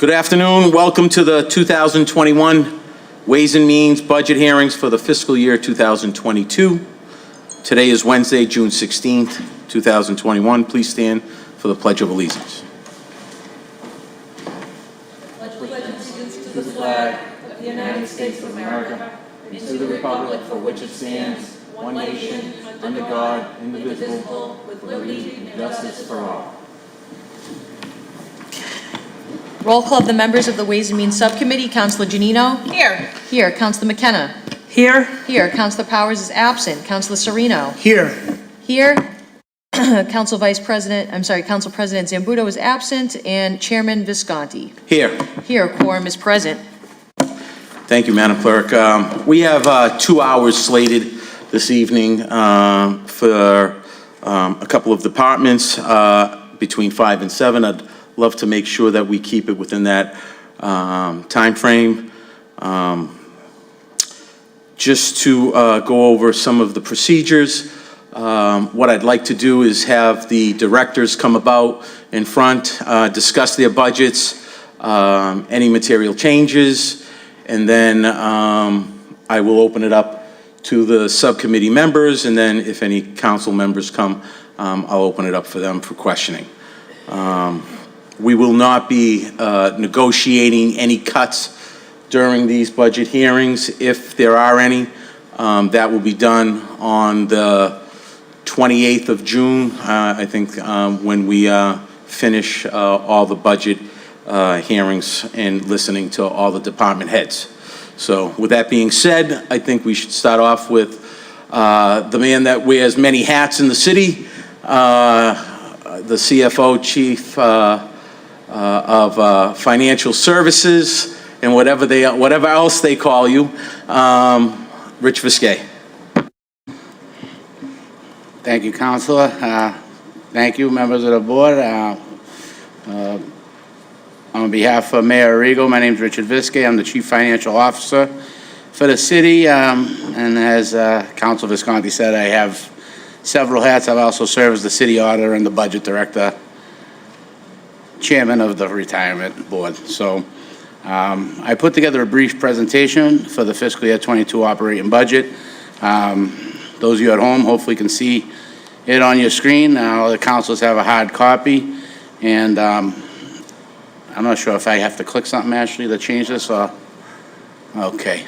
Good afternoon. Welcome to the 2021 Ways and Means budget hearings for the fiscal year 2022. Today is Wednesday, June 16th, 2021. Please stand for the Pledge of Allegiance. Pledge allegiance to the flag of the United States of America and to the republic for which it stands, one nation, under God, indivisible, with liberty and justice for all. Roll call of the members of the Ways and Means Subcommittee. Councilor Janino? Here. Here. Councilor McKenna? Here. Here. Councilor Powers is absent. Councilor Sereno? Here. Here. Council President Zambuto is absent, and Chairman Visconti? Here. Here. Quorum is present. Thank you, Madam Clerk. We have 2 hours slated this evening for a couple of departments between 5 and 7. I'd love to make sure that we keep it within that time frame. Just to go over some of the procedures, what I'd like to do is have the directors come about in front, discuss their budgets, any material changes, and then I will open it up to the subcommittee members, and then if any council members come, I'll open it up for them for questioning. We will not be negotiating any cuts during these budget hearings. If there are any, that will be done on the 28th of June, I think, when we finish all the budget hearings and listening to all the department heads. So with that being said, I think we should start off with the man that wears many hats in the city, the CFO, Chief of Financial Services, and whatever else they call you, Rich Visquet. Thank you, Councilor. Thank you, members of the board. On behalf of Mayor Arrigo, my name is Richard Visquet. I'm the Chief Financial Officer for the city. And as Councilor Visconti said, I have several hats. I've also served as the city auditor and the budget director, chairman of the retirement board. So I put together a brief presentation for the fiscal year 22 operating budget. Those of you at home hopefully can see it on your screen. All the councilors have a hard copy, and I'm not sure if I have to click something, Ashley, to change this, or okay.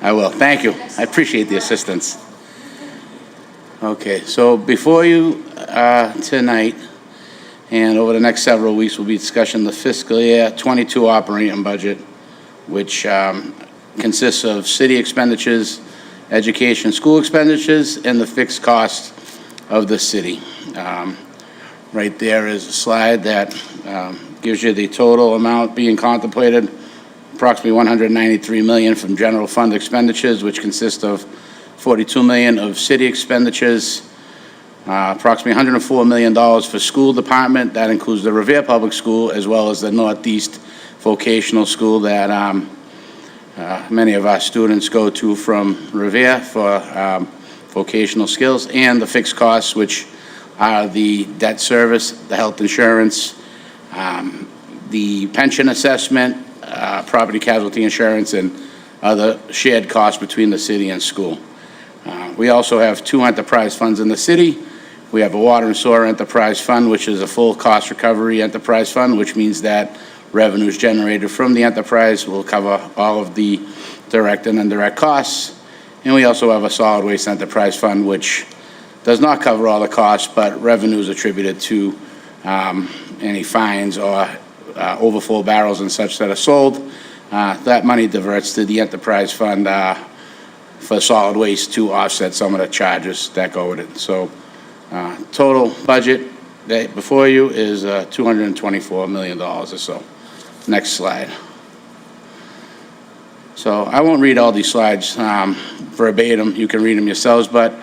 I will. Thank you. I appreciate the assistance. Okay, so before you tonight and over the next several weeks, we'll be discussing the fiscal year 22 operating budget, which consists of city expenditures, education, school expenditures, and the fixed costs of the city. Right there is a slide that gives you the total amount being contemplated, approximately $193 million from general fund expenditures, which consist of $42 million of city expenditures, approximately $104 million for school department. That includes the Revere Public School as well as the Northeast Vocational School that many of our students go to from Revere for vocational skills, and the fixed costs, which are the debt service, the health insurance, the pension assessment, property casualty insurance, and other shared costs between the city and school. We also have 2 enterprise funds in the city. We have a water and sewer enterprise fund, which is a full cost recovery enterprise fund, which means that revenues generated from the enterprise will cover all of the direct and indirect costs. And we also have a solid waste enterprise fund, which does not cover all the costs, but revenues attributed to any fines or overflow barrels and such that are sold. That money diverts to the enterprise fund for solid waste to offset some of the charges that go with it. So total budget that before you is $224 million or so. Next slide. So I won't read all these slides verbatim. You can read them yourselves, but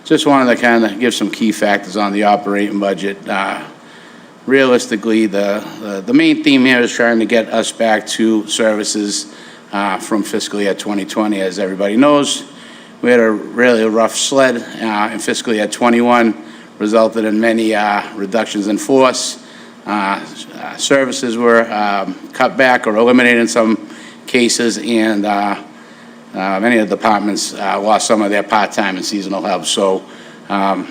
just wanted to kind of give some key factors on the operating budget. Realistically, the main theme here is trying to get us back to services from fiscal year 2020. As everybody knows, we had a really rough sled in fiscal year 21, resulted in many reductions in force, services were cut back or eliminated in some cases, and many of the departments lost some of their part-time and seasonal help. So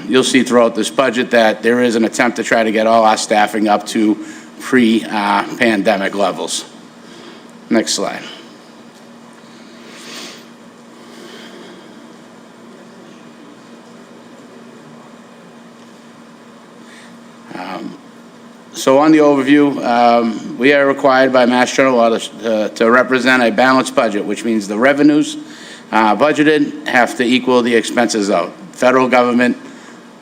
you'll see throughout this budget that there is an attempt to try to get all our staffing up to pre-pandemic levels. Next slide. So on the overview, we are required by Mass General Law to represent a balanced budget, which means the revenues budgeted have to equal the expenses out. Federal government,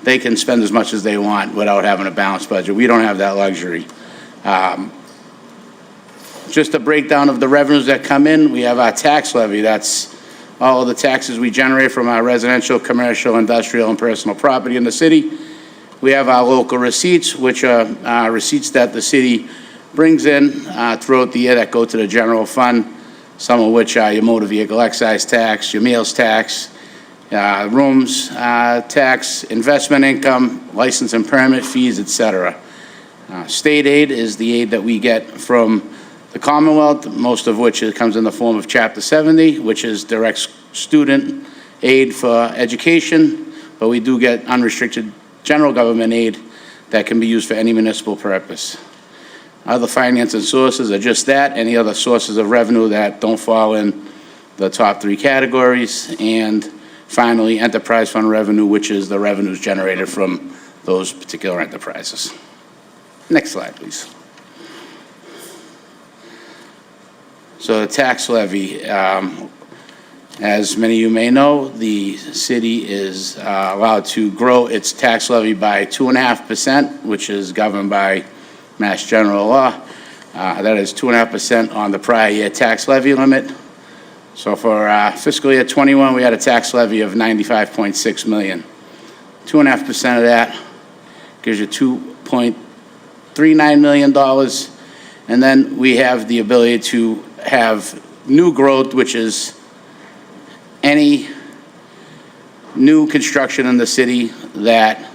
they can spend as much as they want without having a balanced budget. We don't have that luxury. Just a breakdown of the revenues that come in, we have our tax levy. That's all of the taxes we generate from our residential, commercial, industrial, and personal property in the city. We have our local receipts, which are receipts that the city brings in throughout the year that go to the general fund, some of which are your motor vehicle excise tax, your meals tax, rooms tax, investment income, license and permit fees, etc. State aid is the aid that we get from the Commonwealth, most of which comes in the form of Chapter 70, which is direct student aid for education, but we do get unrestricted general government aid that can be used for any municipal purpose. Other financing sources are just that, any other sources of revenue that don't fall in the top three categories. And finally, enterprise fund revenue, which is the revenues generated from those particular enterprises. Next slide, please. So the tax levy, as many of you may know, the city is allowed to grow its tax levy by 2.5%, which is governed by Mass General Law. That is 2.5% on the prior year tax levy limit. So for fiscal year 21, we had a tax levy of $95.6 million. 2.5% of that gives you $2.39 million. And then we have the ability to have new growth, which is any new construction in the city that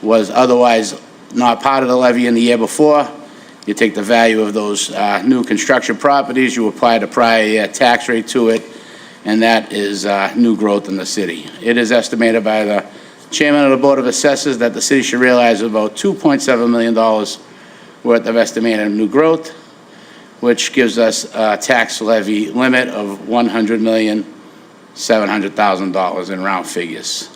was otherwise not part of the levy in the year before. You take the value of those new construction properties, you apply the prior year tax rate to it, and that is new growth in the city. It is estimated by the chairman of the Board of Assessors that the city should realize about $2.7 million worth of estimated new growth, which gives us a tax levy limit of $100,700,000 in round figures.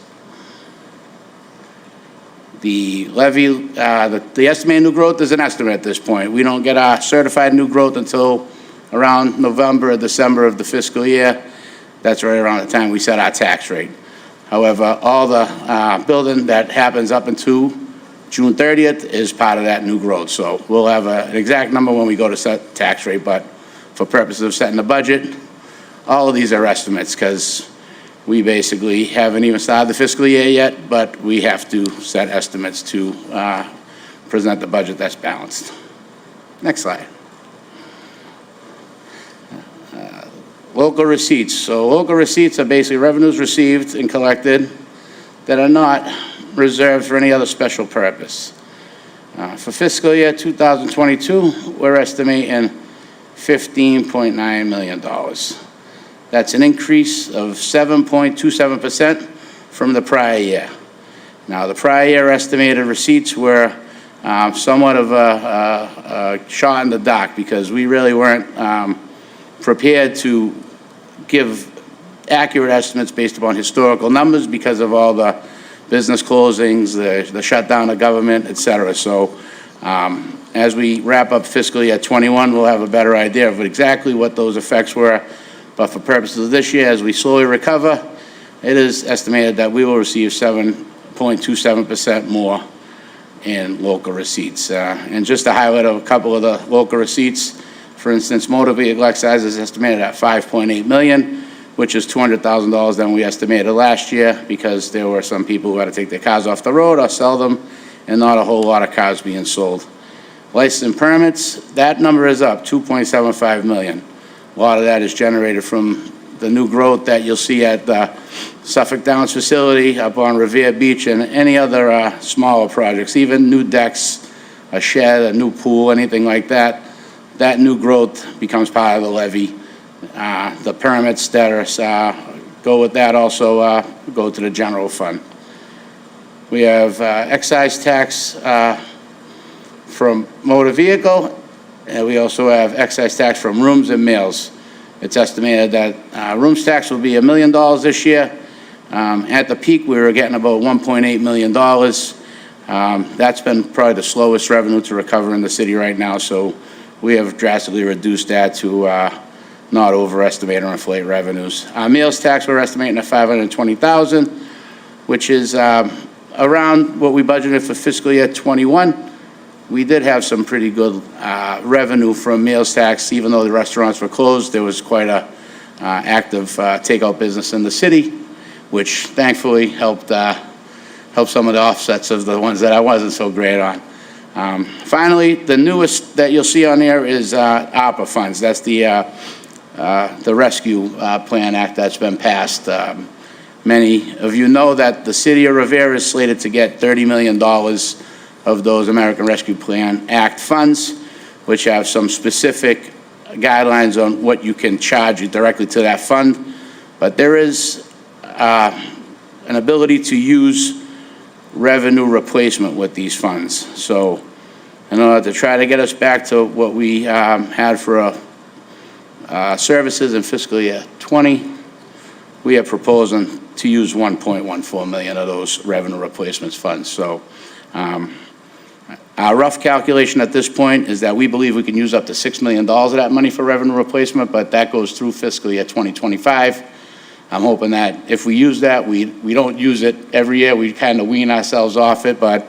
The levy, the estimated new growth is an estimate at this point. We don't get our certified new growth until around November or December of the fiscal year. That's right around the time we set our tax rate. However, all the building that happens up until June 30th is part of that new growth. So we'll have an exact number when we go to set tax rate, but for purposes of setting the budget, all of these are estimates because we basically haven't even started the fiscal year yet, but we have to set estimates to present the budget that's balanced. Next slide. Local receipts. So local receipts are basically revenues received and collected that are not reserved for any other special purpose. For fiscal year 2022, we're estimating $15.9 million. That's an increase of 7.27% from the prior year. Now, the prior year estimated receipts were somewhat of a shot in the dark because we really weren't prepared to give accurate estimates based upon historical numbers because of all the business closings, the shutdown of government, et cetera. So as we wrap up fiscal year 21, we'll have a better idea of exactly what those effects were. But for purposes of this year, as we slowly recover, it is estimated that we will receive 7.27% more in local receipts. And just to highlight a couple of the local receipts, for instance, motor vehicle excise is estimated at $5.8 million, which is $200,000 than we estimated last year because there were some people who had to take their cars off the road or sell them, and not a whole lot of cars being sold. License and permits, that number is up, $2.75 million. A lot of that is generated from the new growth that you'll see at the Suffolk Downs facility up on Revere Beach and any other smaller projects, even new decks a shed, a new pool, anything like that, that new growth becomes part of the levy. The permits that are, go with that also go to the general fund. We have excise tax from motor vehicle, and we also have excise tax from rooms and meals. It's estimated that rooms tax will be $1 million this year. At the peak, we were getting about $1.8 million. That's been probably the slowest revenue to recover in the city right now, so we have drastically reduced that to not overestimate or inflate revenues. Meals tax, we're estimating at $520,000, which is around what we budgeted for fiscal year '21. We did have some pretty good revenue from meals tax. Even though the restaurants were closed, there was quite a active takeout business in the city, which thankfully helped some of the offsets of the ones that I wasn't so great on. Finally, the newest that you'll see on there is ARPA funds. That's the Rescue Plan Act that's been passed. Many of you know that the city of Revere is slated to get $30 million of those American Rescue Plan Act funds, which have some specific guidelines on what you can charge directly to that fund. But there is an ability to use revenue replacement with these funds. So in order to try to get us back to what we had for services in fiscal year '20, we are proposing to use $1.14 million of those revenue replacements funds. So our rough calculation at this point is that we believe we can use up to $6 million of that money for revenue replacement, but that goes through fiscal year 2025. I'm hoping that if we use that, we don't use it every year. We kind of wean ourselves off it, but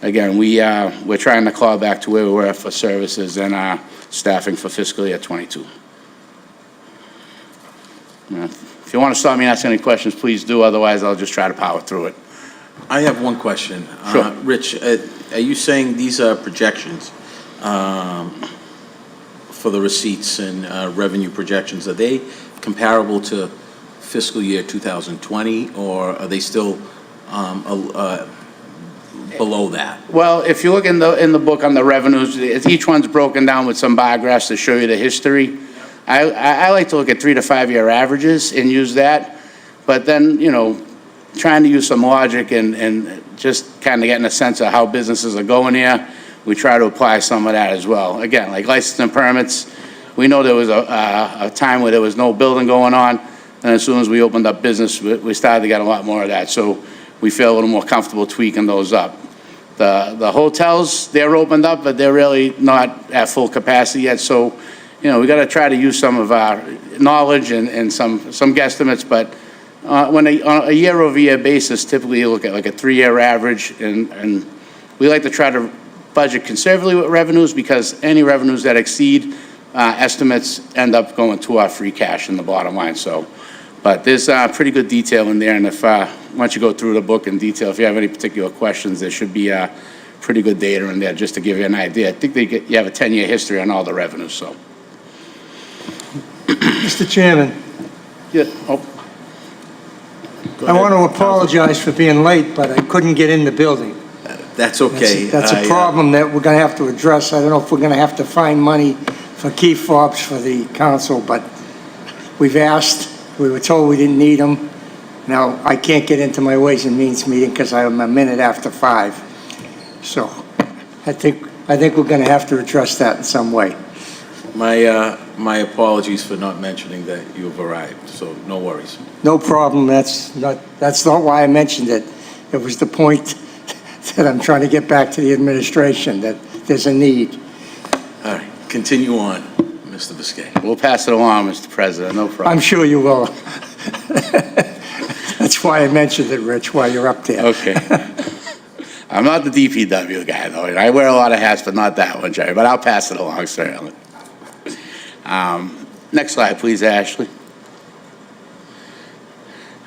again, we're trying to claw back to where we were for services and staffing for fiscal year '22. If you want to stop me and ask any questions, please do. Otherwise, I'll just try to power through it. I have one question. Sure. Rich, are you saying these are projections for the receipts and revenue projections? Are they comparable to fiscal year 2020, or are they still below that? Well, if you look in the book on the revenues, each one's broken down with some bar graphs to show you the history. I like to look at 3 to 5 year averages and use that, but then, you know, trying to use some logic and just kind of getting a sense of how businesses are going here, we try to apply some of that as well. Again, like license and permits, we know there was a time where there was no building going on, and as soon as we opened up business, we started to get a lot more of that. So we feel a little more comfortable tweaking those up. The hotels, they're opened up, but they're really not at full capacity yet. So, you know, we got to try to use some of our knowledge and some guesstimates, but on a year-over-year basis, typically you look at like a 3-year average, and we like to try to budget conservatively with revenues, because any revenues that exceed estimates end up going to our free cash in the bottom line. So, but there's pretty good detail in there, and if once you go through the book in detail, if you have any particular questions, there should be pretty good data in there just to give you an idea. I think you have a 10-year history on all the revenues. So, Mr. Chairman, yeah. Oh. I want to apologize for being late, but I couldn't get in the building. That's okay. That's a problem that we're going to have to address. I don't know if we're going to have to find money for key fobs for the council, but we've asked. We were told we didn't need them. Now, I can't get into my Ways and Means meeting because I'm a minute after 5. So I think we're going to have to address that in some way. My apologies for not mentioning that you've arrived, so no worries. No problem. That's not why I mentioned it. It was the point that I'm trying to get back to the administration, that there's a need. All right, continue on, Mr. Biscay. We'll pass it along, Mr. President, no problem. I'm sure you will. That's why I mentioned it, Rich, while you're up there. Okay. I'm not the DPW guy, though. I wear a lot of hats, but not that one, Jerry. But I'll pass it along, certainly. Next slide, please, Ashley.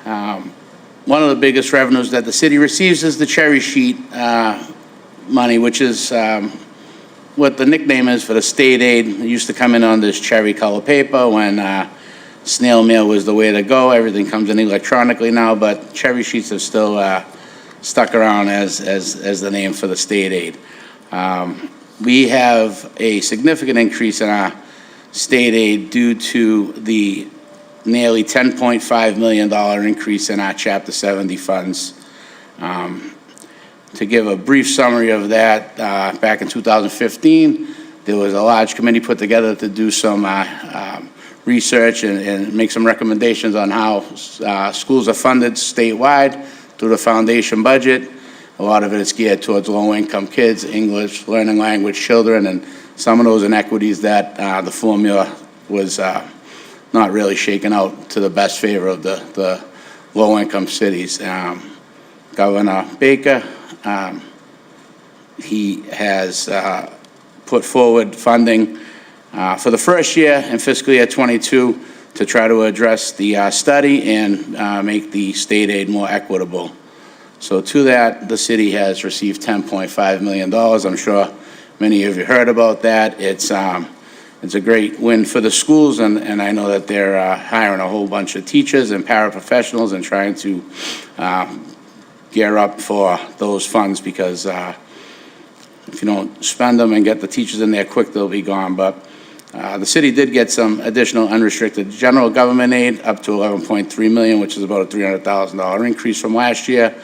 One of the biggest revenues that the city receives is the cherry sheet money, which is what the nickname is for the state aid. It used to come in on this cherry color paper when snail mail was the way to go. Everything comes in electronically now, but cherry sheets are still stuck around as the name for the state aid. We have a significant increase in our state aid due to the nearly $10.5 million increase in our Chapter 70 funds. To give a brief summary of that, back in 2015, there was a large committee put together to do some research and make some recommendations on how schools are funded statewide through the foundation budget. A lot of it is geared towards low-income kids, English, learning language children, and some of those inequities that the formula was not really shaken out to the best favor of the low-income cities. Governor Baker, he has put forward funding for the first year in fiscal year '22 to try to address the study and make the state aid more equitable. So to that, the city has received $10.5 million. I'm sure many of you heard about that. It's a great win for the schools, and I know that they're hiring a whole bunch of teachers and paraprofessionals and trying to gear up for those funds, because if you don't spend them and get the teachers in there quick, they'll be gone. But the city did get some additional unrestricted general government aid up to $11.3 million, which is about a $300,000 increase from last year.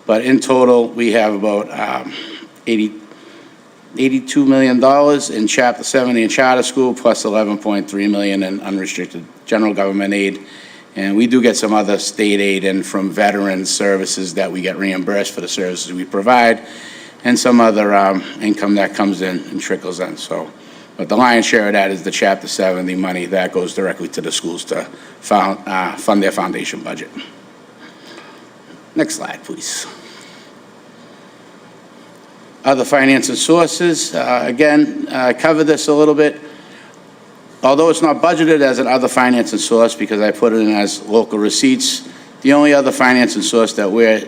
But in total, we have about $82 million in Chapter 70 and charter school, plus $11.3 million in unrestricted general government aid. And we do get some other state aid in from veteran services that we get reimbursed for the services we provide, and some other income that comes in and trickles in. So, but the lion's share of that is the Chapter 70 money that goes directly to the schools to fund their foundation budget. Next slide, please. Other finance and sources, again, covered this a little bit. Although it's not budgeted as an other finance and source because I put it in as local receipts, the only other finance and source that we're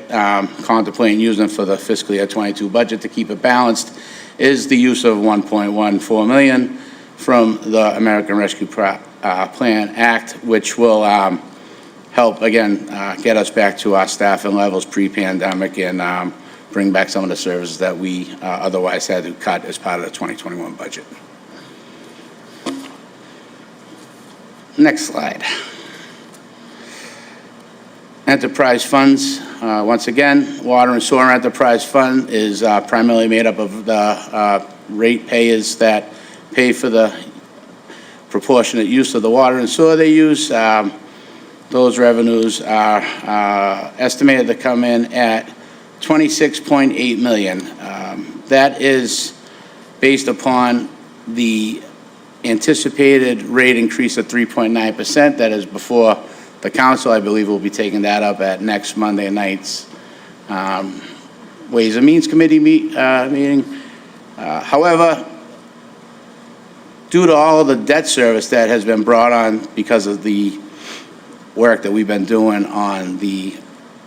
contemplating using for the fiscal year '22 budget to keep it balanced is the use of $1.14 million from the American Rescue Plan Act, which will help, again, get us back to our staffing levels pre-pandemic and bring back some of the services that we otherwise had to cut as part of the 2021 budget. Next slide. Enterprise funds. Once again, water and sewer enterprise fund is primarily made up of the ratepayers that pay for the proportionate use of the water and sewer they use. Those revenues are estimated to come in at $26.8 million. That is based upon the anticipated rate increase of 3.9%. That is before the council. I believe we'll be taking that up at next Monday night's Ways and Means Committee meeting. However, due to all of the debt service that has been brought on because of the work that we've been doing on the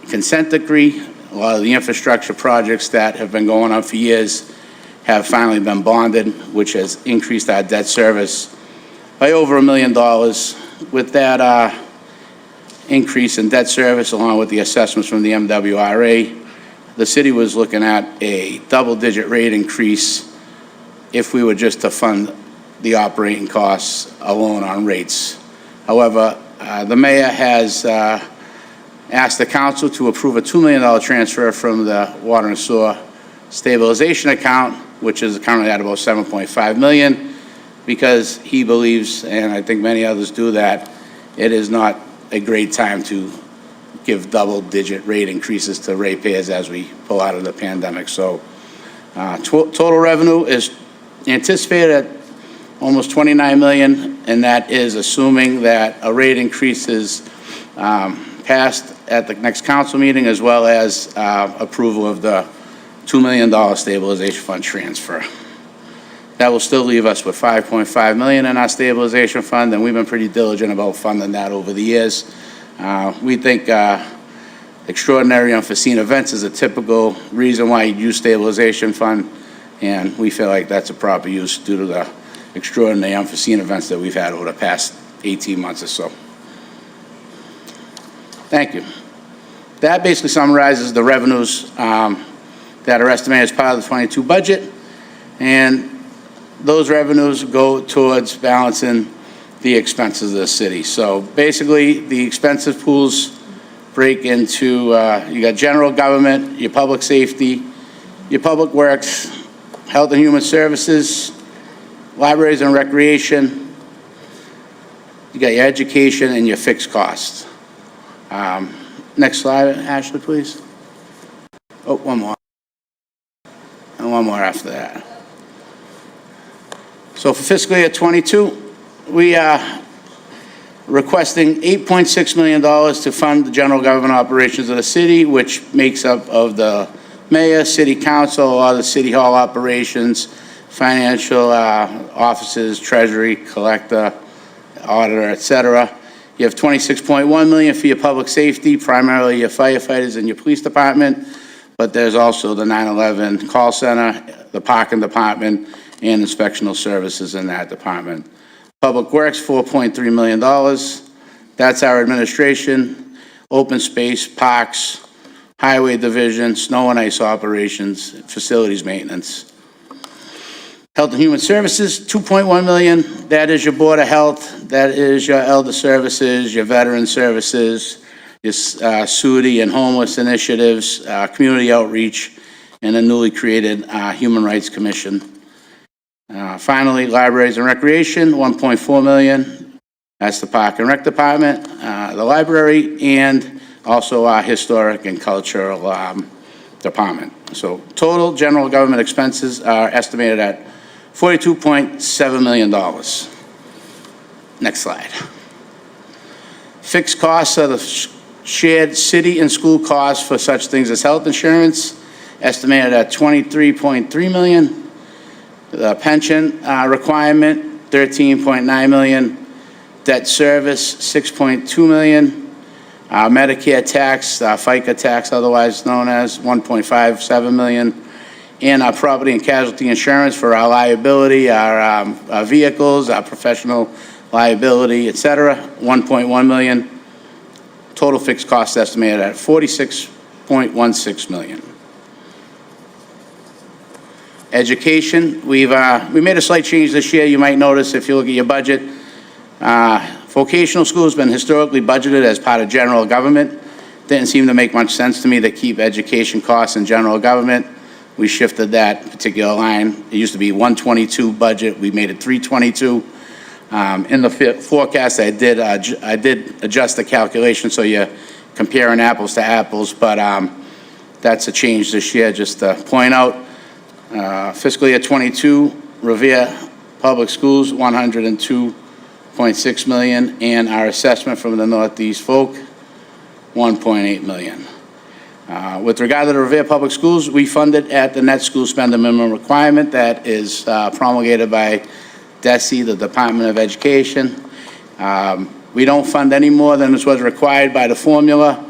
consent decree, a lot of the infrastructure projects that have been going on for years have finally been bonded, which has increased our debt service by over $1 million. With that increase in debt service, along with the assessments from the MWRA, the city was looking at a double-digit rate increase if we were just to fund the operating costs alone on rates. However, the mayor has asked the council to approve a $2 million transfer from the water and sewer stabilization account, which is currently at about $7.5 million, because he believes, and I think many others do, that it is not a great time to give double-digit rate increases to ratepayers as we pull out of the pandemic. So total revenue is anticipated at almost $29 million, and that is assuming that a rate increase is passed at the next council meeting, as well as approval of the $2 million stabilization fund transfer. That will still leave us with $5.5 million in our stabilization fund, and we've been pretty diligent about funding that over the years. We think extraordinary unforeseen events is a typical reason why you use stabilization fund, and we feel like that's a proper use due to the extraordinary unforeseen events that we've had over the past 18 months or so. Thank you. That basically summarizes the revenues that are estimated as part of the '22 budget. And those revenues go towards balancing the expenses of the city. So basically, the expensive pools break into, you got general government, your public safety, your public works, health and human services, libraries and recreation, you got your education and your fixed costs. Next slide, Ashley, please. Oh, one more. And one more after that. So for fiscal year '22, we are requesting $8.6 million to fund the general government operations of the city, which makes up of the mayor, city council, all the city hall operations, financial offices, treasury, collector, auditor, et cetera. You have $26.1 million for your public safety, primarily your firefighters and your police department, but there's also the 911 call center, the parking department, and inspectional services in that department. Public Works, $4.3 million. That's our administration, open space, parks, highway division, snow and ice operations, facilities maintenance. Health and Human Services, $2.1 million. That is your Board of Health, that is your Elder Services, your Veteran Services, your SUDI and homeless initiatives, community outreach, and a newly created Human Rights Commission. Finally, Libraries and Recreation, $1.4 million. That's the Park and Rec Department, the library, and also our Historic and Cultural Department. So total general government expenses are estimated at $42.7 million. Next slide. Fixed costs are the shared city and school costs for such things as health insurance, estimated at $23.3 million. The pension requirement, $13.9 million. Debt service, $6.2 million. Medicare tax, FICA tax, otherwise known as $1.57 million. And our property and casualty insurance for our liability, our vehicles, our professional liability, et cetera, $1.1 million. Total fixed cost estimated at $46.16 million. Education, we made a slight change this year. You might notice if you look at your budget. Vocational school has been historically budgeted as part of general government. Didn't seem to make much sense to me to keep education costs in general government. We shifted that particular line. It used to be 122 budget. We made it 322. In the forecast, I did adjust the calculation so you're comparing apples to apples, but that's a change this year, just to point out. Fiscal year '22, Revere Public Schools, $102.6 million, and our assessment from the Northeast Folk, $1.8 million. With regard to the Revere Public Schools, we fund it at the net school spending minimum requirement that is promulgated by DESE, the Department of Education. We don't fund any more than this was required by the formula.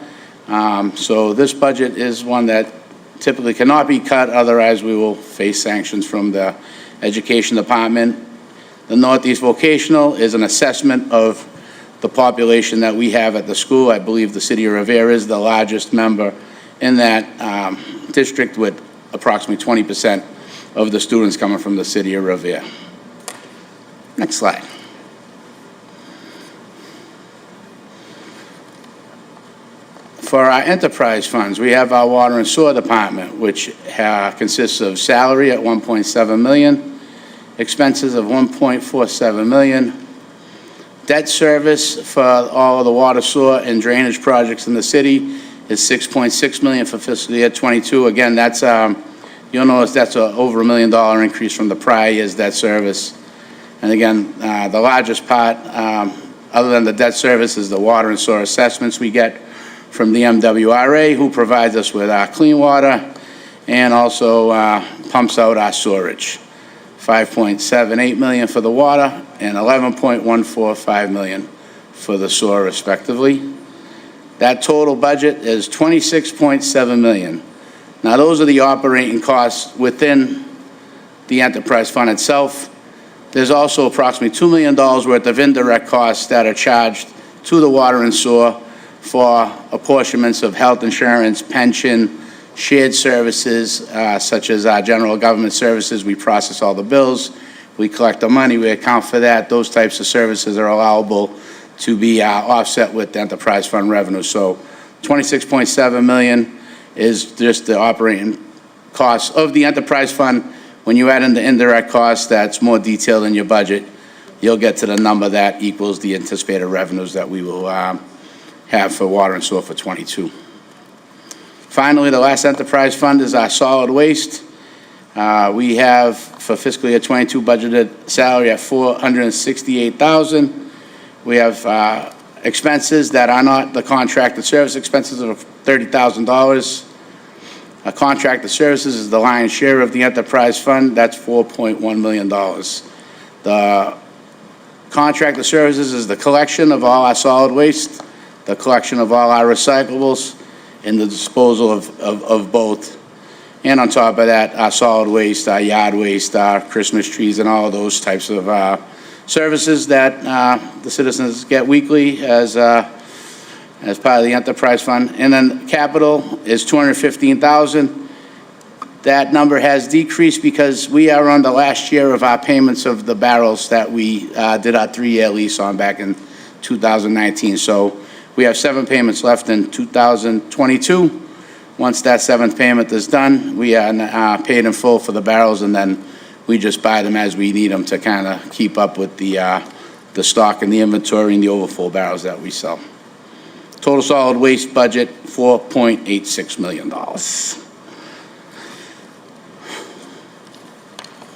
So this budget is one that typically cannot be cut, otherwise we will face sanctions from the Education Department. The Northeast Vocational is an assessment of the population that we have at the school. I believe the city of Revere is the largest member in that district, with approximately 20% of the students coming from the city of Revere. Next slide. For our enterprise funds, we have our water and sewer department, which consists of salary at $1.7 million, expenses of $1.47 million, debt service for all of the water, sewer, and drainage projects in the city is $6.6 million for fiscal year '22. Again, that's you'll notice that's over $1 million increase from the prior year's debt service. And again, the largest part, other than the debt service, is the water and sewer assessments we get from the MWRA, who provides us with our clean water and also pumps out our sewerage. $5.78 million for the water and $11.145 million for the sewer, respectively. That total budget is $26.7 million. Now, those are the operating costs within the enterprise fund itself. There's also approximately $2 million worth of indirect costs that are charged to the water and sewer for apportionments of health insurance, pension, shared services, such as our general government services. We process all the bills, we collect the money, we account for that. Those types of services are allowable to be offset with the enterprise fund revenue. So 26.7 million is just the operating costs of the enterprise fund. When you add in the indirect costs, that's more detailed in your budget, you'll get to the number that equals the anticipated revenues that we will have for water and sewer for '22. Finally, the last enterprise fund is our solid waste. We have for fiscal year '22 budgeted salary at $468,000. We have expenses that are not the contracted service expenses of $30,000. Contracted services is the lion's share of the enterprise fund. That's $4.1 million. The contracted services is the collection of all our solid waste, the collection of all our recyclables, and the disposal of both. And on top of that, our solid waste, our yard waste, our Christmas trees, and all of those types of services that the citizens get weekly as part of the enterprise fund. And then capital is $215,000. That number has decreased because we are on the last year of our payments of the barrels that we did our 3-year lease on back in 2019. So we have 7 payments left in 2022. Once that 7th payment is done, we are paid in full for the barrels, and then we just buy them as we need them to kind of keep up with the stock and the inventory and the overflow barrels that we sell. Total solid waste budget, $4.86 million.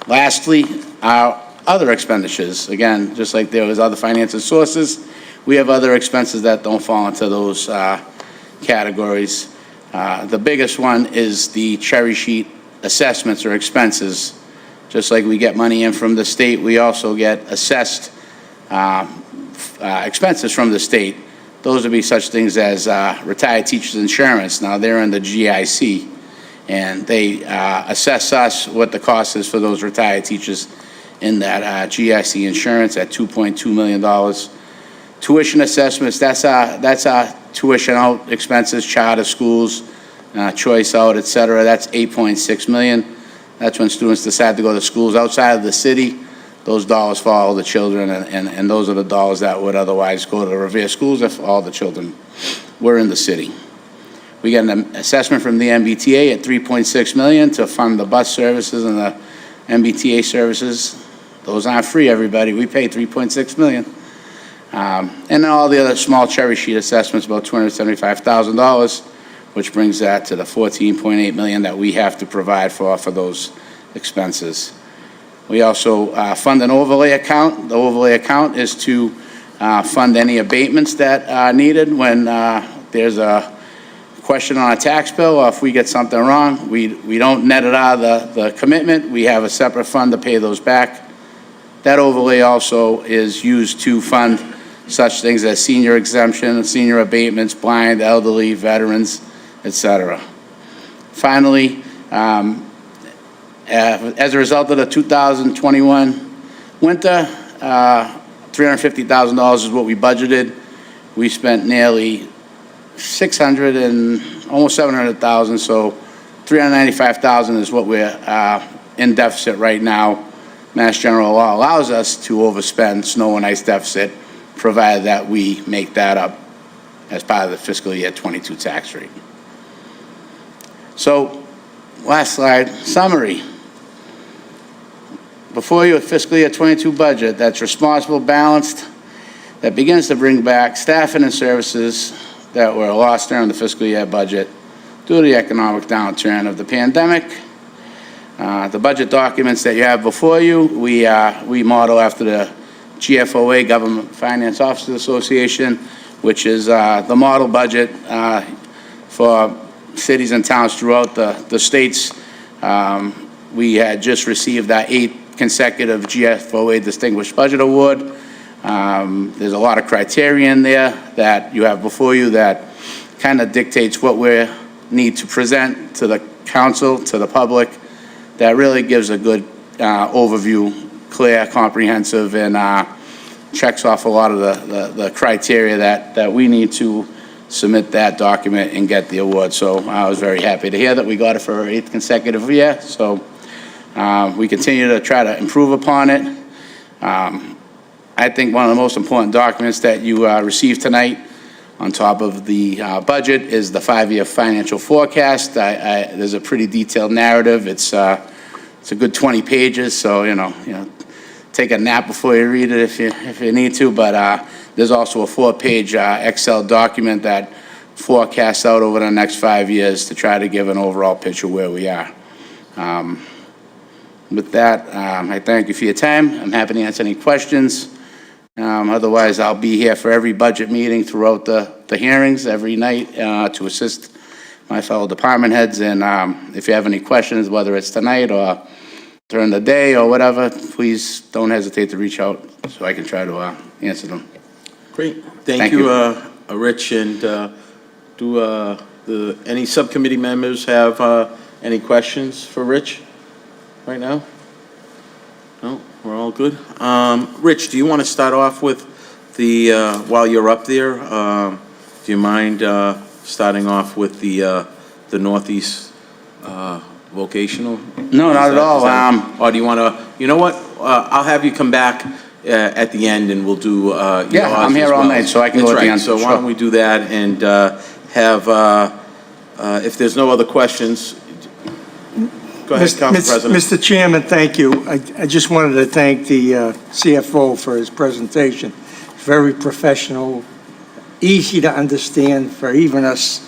Lastly, our other expenditures. Again, just like there was other financial sources, we have other expenses that don't fall into those categories. The biggest one is the cherry sheet assessments or expenses. Just like we get money in from the state, we also get assessed expenses from the state. Those would be such things as retired teachers insurance. Now they're in the GIC, and they assess us what the cost is for those retired teachers in that GIC insurance at $2.2 million. Tuition assessments, that's our tuition out expenses, charter schools, choice out, et cetera. That's $8.6 million. That's when students decide to go to schools outside of the city. Those dollars follow the children, and those are the dollars that would otherwise go to the Revere schools if all the children were in the city. We get an assessment from the MBTA at $3.6 million to fund the bus services and the MBTA services. Those aren't free, everybody. We pay $3.6 million. And then all the other small cherry sheet assessments, about $275,000, which brings that to the $14.8 million that we have to provide for those expenses. We also fund an overlay account. The overlay account is to fund any abatements that are needed when there's a question on a tax bill, or if we get something wrong. We don't net it out of the commitment. We have a separate fund to pay those back. That overlay also is used to fund such things as senior exemption, senior abatements, blind, elderly, veterans, etc. Finally, as a result of the 2021 winter, $350,000 is what we budgeted. We spent nearly $600 and almost $700,000, so $395,000 is what we're in deficit right now. Mass General Law allows us to overspend snow and ice deficit, provided that we make that up as part of the fiscal year '22 tax rate. So, last slide, summary. Before you, a fiscal year '22 budget that's responsible, balanced, that begins to bring back staffing and services that were lost during the fiscal year budget due to the economic downturn of the pandemic. The budget documents that you have before you, we model after the GFOA, Government Finance Officers Association, which is the model budget for cities and towns throughout the states. We had just received our 8th consecutive GFOA Distinguished Budget Award. There's a lot of criteria in there that you have before you that kind of dictates what we need to present to the council, to the public, that really gives a good overview, clear, comprehensive, and checks off a lot of the criteria that we need to submit that document and get the award. So I was very happy to hear that we got it for our 8th consecutive year. So we continue to try to improve upon it. I think one of the most important documents that you received tonight on top of the budget is the 5-year financial forecast. There's a pretty detailed narrative. It's a good 20 pages, so, you know, take a nap before you read it if you need to, but there's also a 4-page Excel document that forecasts out over the next 5 years to try to give an overall picture where we are. With that, I thank you for your time. I'm happy to answer any questions. Otherwise, I'll be here for every budget meeting throughout the hearings every night to assist my fellow department heads. And if you have any questions, whether it's tonight or during the day or whatever, please don't hesitate to reach out so I can try to answer them. Great. Thank you, Rich. And do any subcommittee members have any questions for Rich right now? No, we're all good. Rich, do you want to start off with the, while you're up there, do you mind starting off with the Northeast Vocational? No, not at all. Or do you want to, you know what, I'll have you come back at the end and we'll do Yeah, I'm here all night, so I can go at the end. So why don't we do that and have, if there's no other questions, go ahead, Council President. Mr. Chairman, thank you. I just wanted to thank the CFO for his presentation. Very professional, easy to understand for even us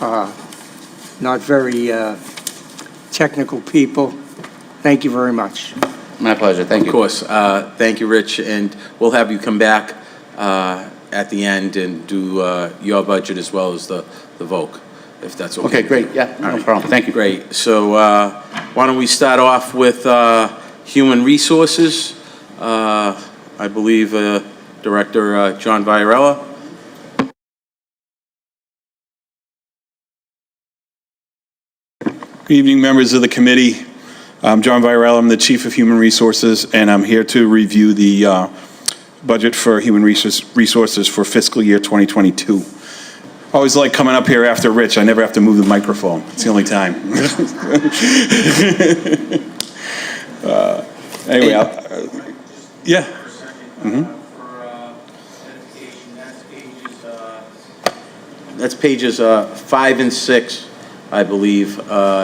not very technical people. Thank you very much. My pleasure. Thank you. Of course. Thank you, Rich. And we'll have you come back at the end and do your budget as well as the voc, if that's okay. Okay, great. Yeah, no problem. Thank you. Great. So why don't we start off with Human Resources? I believe Director John Viarella. Good evening, members of the committee. I'm John Viarella. I'm the Chief of Human Resources, and I'm here to review the budget for Human Resources for fiscal year 2022. I always like coming up here after Rich. I never have to move the microphone. It's the only time. Anyway, yeah. That's pages 5 and 6, I believe.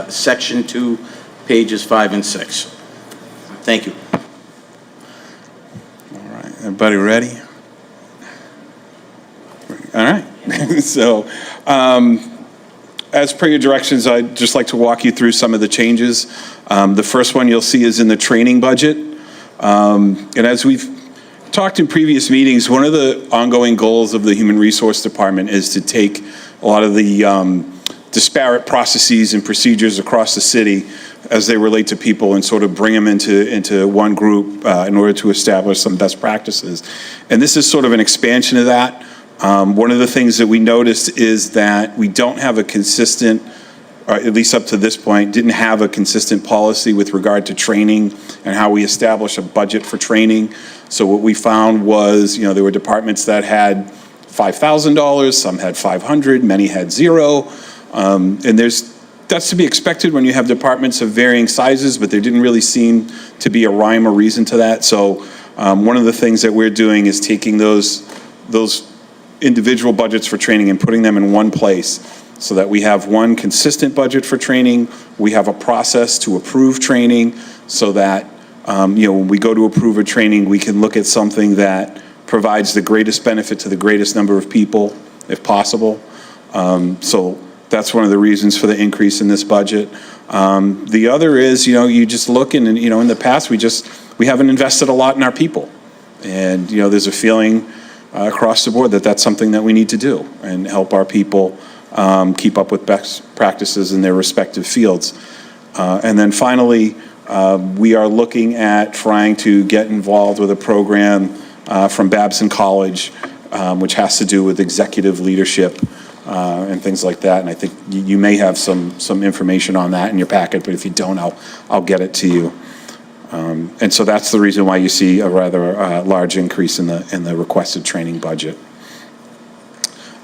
Section 2, pages 5 and 6. Thank you. All right, everybody ready? All right. So, as per your directions, I'd just like to walk you through some of the changes. The first one you'll see is in the training budget. And as we've talked in previous meetings, one of the ongoing goals of the Human Resource Department is to take a lot of the disparate processes and procedures across the city as they relate to people and sort of bring them into one group in order to establish some best practices. And this is sort of an expansion of that. One of the things that we noticed is that we don't have a consistent, or at least up to this point, didn't have a consistent policy with regard to training and how we establish a budget for training. So what we found was, you know, there were departments that had $5,000, some had $500, many had $0. And that's to be expected when you have departments of varying sizes, but there didn't really seem to be a rhyme or reason to that. So one of the things that we're doing is taking those individual budgets for training and putting them in one place so that we have one consistent budget for training. We have a process to approve training so that, you know, when we go to approve a training, we can look at something that provides the greatest benefit to the greatest number of people, if possible. So that's one of the reasons for the increase in this budget. The other is, you know, you just look and, you know, in the past, we haven't invested a lot in our people. And, you know, there's a feeling across the board that that's something that we need to do and help our people keep up with best practices in their respective fields. And then finally, we are looking at trying to get involved with a program from Babson College, which has to do with executive leadership and things like that. And I think you may have some information on that in your packet, but if you don't, I'll get it to you. And so that's the reason why you see a rather large increase in the requested training budget.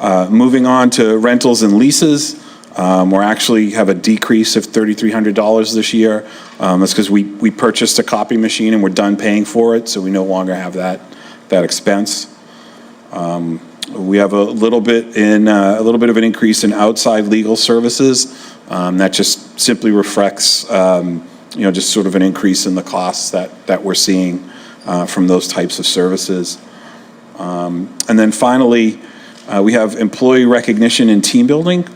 Moving on to rentals and leases, we're actually have a decrease of $3,300 this year. That's because we purchased a copy machine and we're done paying for it, so we no longer have that expense. We have a little bit of an increase in outside legal services. That just simply reflects, just sort of an increase in the costs that we're seeing from those types of services. And then finally, we have employee recognition and team building.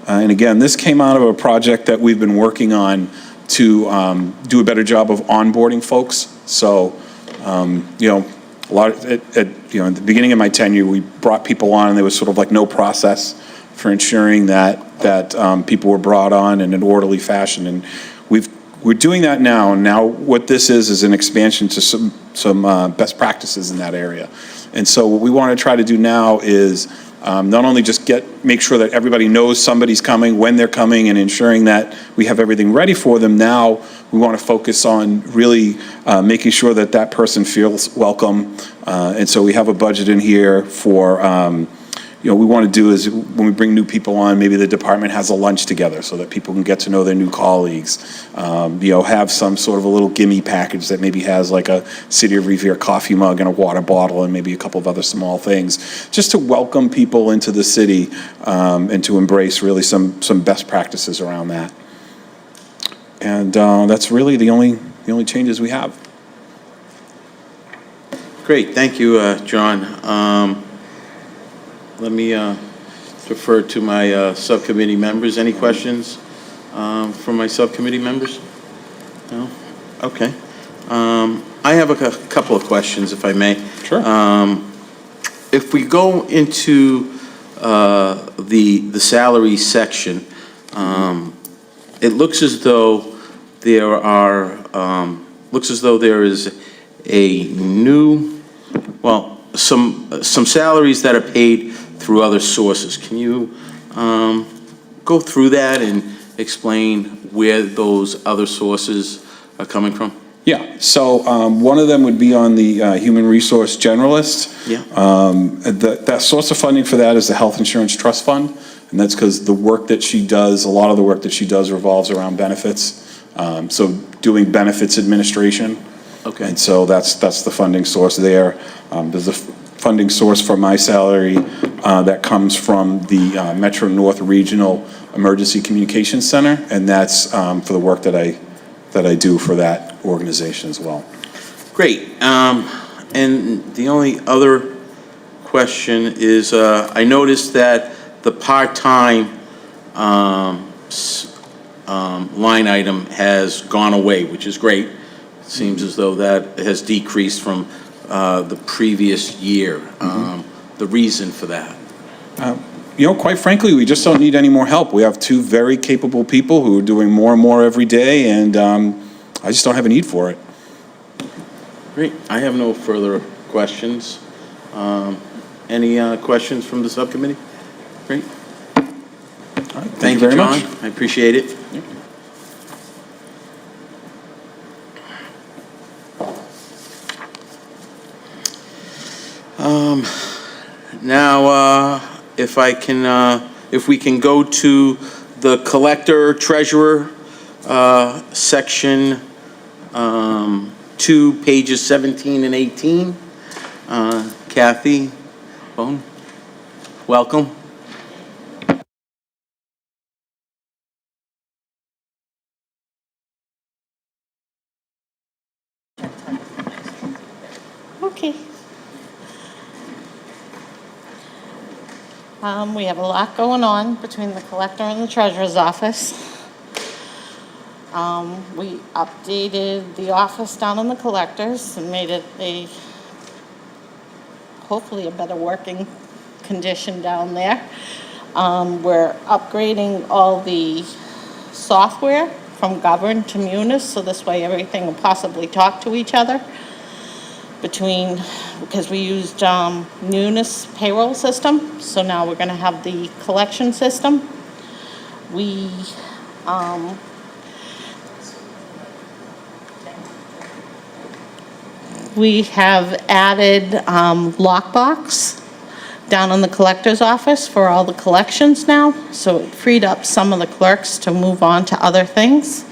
And again, this came out of a project that we've been working on to do a better job of onboarding folks. So, a lot of, at the beginning of my tenure, we brought people on and there was sort of like no process for ensuring that people were brought on in an orderly fashion. And we're doing that now. And now what this is an expansion to some best practices in that area. And so what we want to try to do now is not only just make sure that everybody knows somebody's coming, when they're coming, and ensuring that we have everything ready for them. Now we want to focus on really making sure that that person feels welcome. And so we have a budget in here for, we want to do is when we bring new people on, maybe the department has a lunch together so that people can get to know their new colleagues. Have some sort of a little gimme package that maybe has like a City of Revere coffee mug and a water bottle and maybe a couple of other small things, just to welcome people into the city and to embrace really some best practices around that. And that's really the only changes we have. Great, thank you, John. Let me defer to my subcommittee members. Any questions from my subcommittee members? No? Okay. I have a couple of questions, if I may. Sure. If we go into the salary section, it looks as though there is a new, some salaries that are paid through other sources. Can you go through that and explain where those other sources are coming from? Yeah, so one of them would be on the Human Resource Generalist. Yeah. That source of funding for that is the Health Insurance Trust Fund, and that's because a lot of the work that she does revolves around benefits. So doing benefits administration. Okay. And so that's the funding source there. There's a funding source for my salary that comes from the Metro North Regional Emergency Communications Center, and that's for the work that I do for that organization as well. Great. And the only other question is, I noticed that the part-time line item has gone away, which is great. It seems as though that has decreased from the previous year. The reason for that? Quite frankly, we just don't need any more help. We have two very capable people who are doing more and more every day, and I just don't have a need for it. Great. I have no further questions. Any questions from the subcommittee? Great. All right, Thank you, very John. much. I appreciate it. Yep. Now, if we can go to the collector treasurer section 2, pages 17 and 18. Kathy Bone, welcome. Okay. We have a lot going on between the collector and the treasurer's office. We updated the office down in the collector's and made it hopefully a better working condition down there. We're upgrading all the software from Govern to Munis, so this way everything will possibly talk to each other. Because we used Munis payroll system, so now we're gonna have the collection system. We have added lockbox down in the collector's office for all the collections now, so it freed up some of the clerks to move on to other things.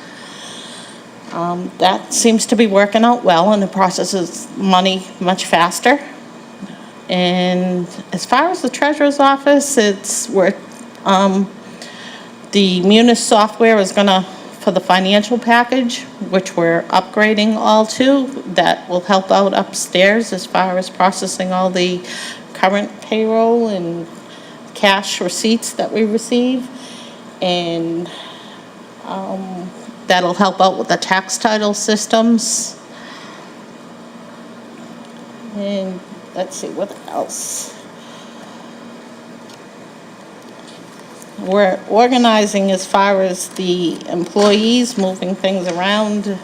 That seems to be working out well, and it processes money much faster. And as far as the treasurer's office, the Munis software is gonna, for the financial package, which we're upgrading all to, that will help out upstairs as far as processing all the current payroll and cash receipts that we receive. And that'll help out with the tax title systems. And let's see, what else? We're organizing as far as the employees, moving things around,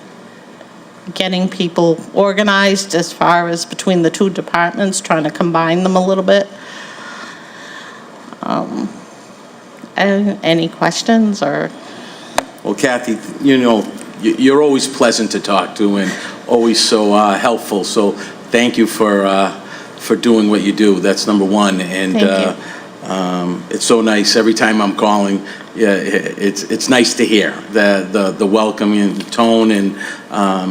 getting people organized as far as between the two departments, trying to combine them a little bit. Any questions or? Well, Kathy, you know, you're always pleasant to talk to and always so helpful, so thank you for doing what you do. That's number one. And Thank you. it's so nice every time I'm calling. Yeah, it's nice to hear the welcoming tone, and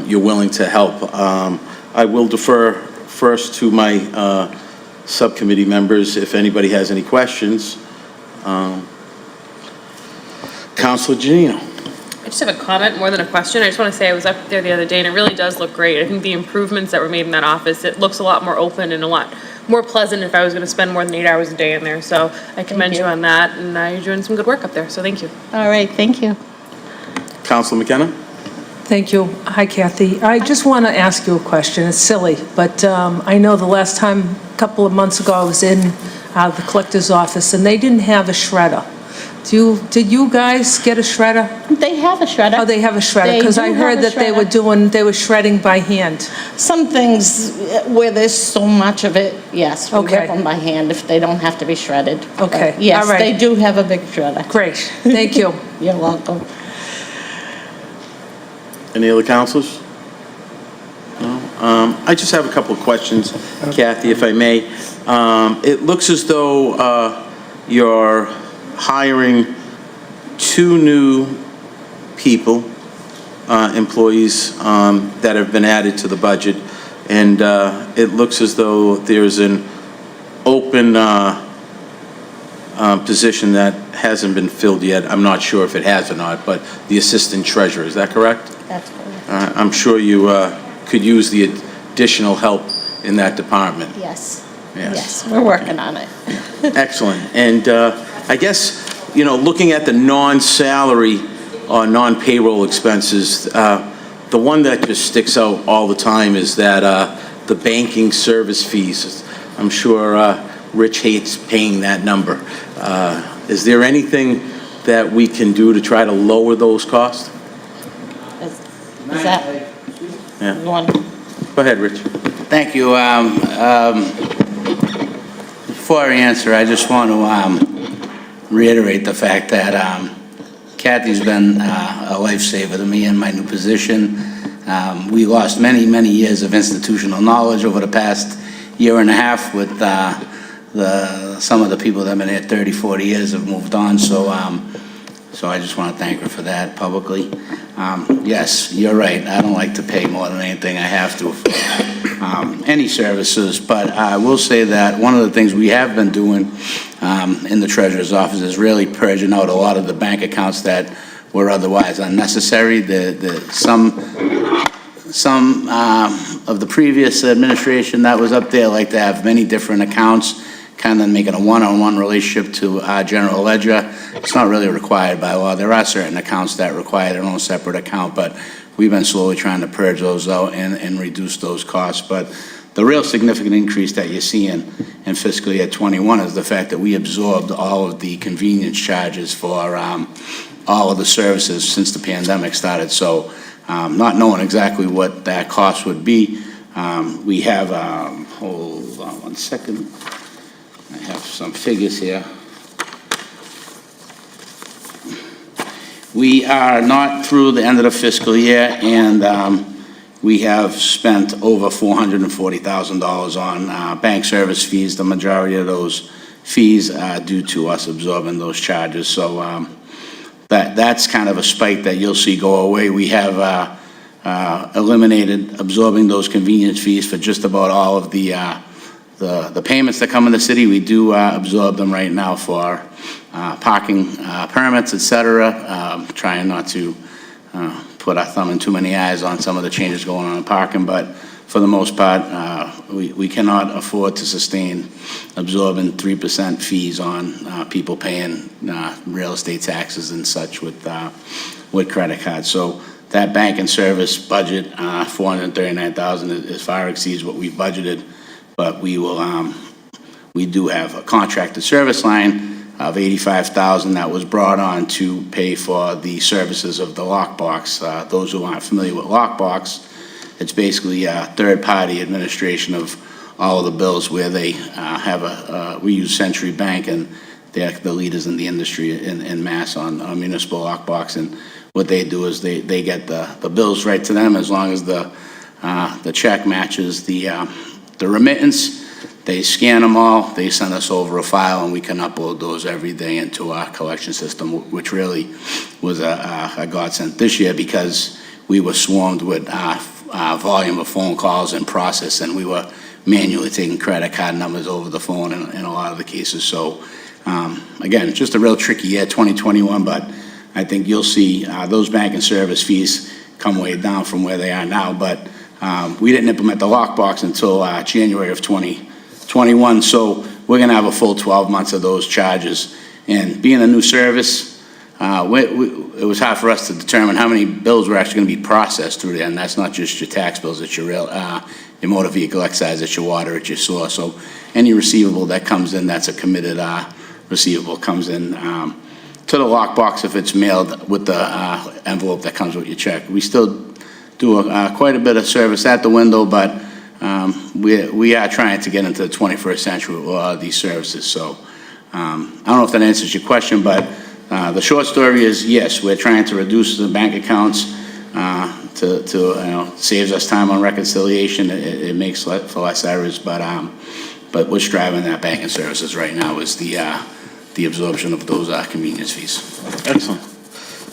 you're willing to help. I will defer first to my subcommittee members if anybody has any questions. Councilor Janino. I just have a comment more than a question. I just want to say I was up there the other day and it really does look great. I think the improvements that were made in that office, it looks a lot more open and a lot more pleasant if I was going to spend more than 8 hours a day in there. So I commend you on that, and you're doing some good work up there, so thank you. All right, thank you. Councilor McKenna. Thank you. Hi, Kathy. I just want to ask you a question. It's silly, but I know the last time, a couple of months ago, I was in the collector's office, and they didn't have a shredder. Did you guys get a shredder? They have a shredder. Oh, they have a shredder? Because I heard that they were shredding by hand. Some things where there's so much of it, yes, we Okay. rip them by hand if they don't have to be shredded. Okay, But yes, all right. they do have a big shredder. Great. Thank you. You're welcome. Any other councilors? No? I just have a couple of questions, Kathy, if I may. It looks as though you're hiring 2 new people, employees that have been added to the budget, and it looks as though there's an open position that hasn't been filled yet. I'm not sure if it has or not, but the assistant treasurer, is that correct? That's correct. I'm sure you could use the additional help in that department. Yes. Yes. Yes, we're working on it. Excellent. And I guess, you know, looking at the non-salary or non-payroll expenses, the one that just sticks out all the time is that the banking service fees. I'm sure Rich hates paying that number. Is there anything that we can do to try to lower those costs? Is that, Yeah. you want? Go ahead, Rich. Thank you. Before I answer, I just want to reiterate the fact that Kathy's been a lifesaver to me in my new position. We lost many, many years of institutional knowledge over the past year and a half with some of the people that have been here 30, 40 years have moved on, so I just want to thank her for that publicly. Yes, you're right, I don't like to pay more than anything I have to for any services, but I will say that one of the things we have been doing in the treasurer's office is really purging out a lot of the bank accounts that were otherwise unnecessary. Some of the previous administration that was up there like to have many different accounts, kind of making a one-on-one relationship to our general ledger. It's not really required by law. There are certain accounts that require their own separate account, but we've been slowly trying to purge those out and reduce those costs. But the real significant increase that you're seeing in fiscal year 21 is the fact that we absorbed all of the convenience charges for all of the services since the pandemic started. So not knowing exactly what that cost would be, we have, hold on one second. I have some figures here. We are not through the end of the fiscal year, and we have spent over $440,000 on bank service fees. The majority of those fees are due to us absorbing those charges. So that's kind of a spike that you'll see go away. We have eliminated absorbing those convenience fees for just about all of the payments that come in the city. We do absorb them right now for parking permits, et cetera, trying not to put our thumb in too many eyes on some of the changes going on in parking, but for the most part, we cannot afford to sustain absorbing 3% fees on people paying real estate taxes and such with credit cards. So that bank and service budget, $439,000, as far exceeds what we budgeted, but we do have a contracted service line of $85,000 that was brought on to pay for the services of the lockbox. Those who aren't familiar with lockbox, it's basically a third-party administration of all of the bills where they we use Century Bank, and they're the leaders in the industry in Mass on municipal lockbox. And what they do is they get the bills right to them as long as the check matches the remittance. They scan them all, they send us over a file, and we can upload those every day into our collection system, which really was a godsend this year because we were swarmed with volume of phone calls and process, and we were manually taking credit card numbers over the phone in a lot of the cases. So, again, just a real tricky year, 2021, but I think you'll see those bank and service fees come way down from where they are now, but we didn't implement the lockbox until January of 2021, so we're going to have a full 12 months of those charges. And being a new service, it was hard for us to determine how many bills were actually going to be processed through there, and that's not just your tax bills, it's your motor vehicle excise, it's your water, it's your sewer. So any receivable that comes in that's a committed receivable comes in to the lockbox if it's mailed with the envelope that comes with your check. We still do quite a bit of service at the window, but we are trying to get into the 21st century with a lot of these services. So I don't know if that answers your question, but the short story is yes, we're trying to reduce the bank accounts to saves us time on reconciliation. It makes for less errors, but what's driving that banking services right now is the absorption of those convenience fees. Excellent.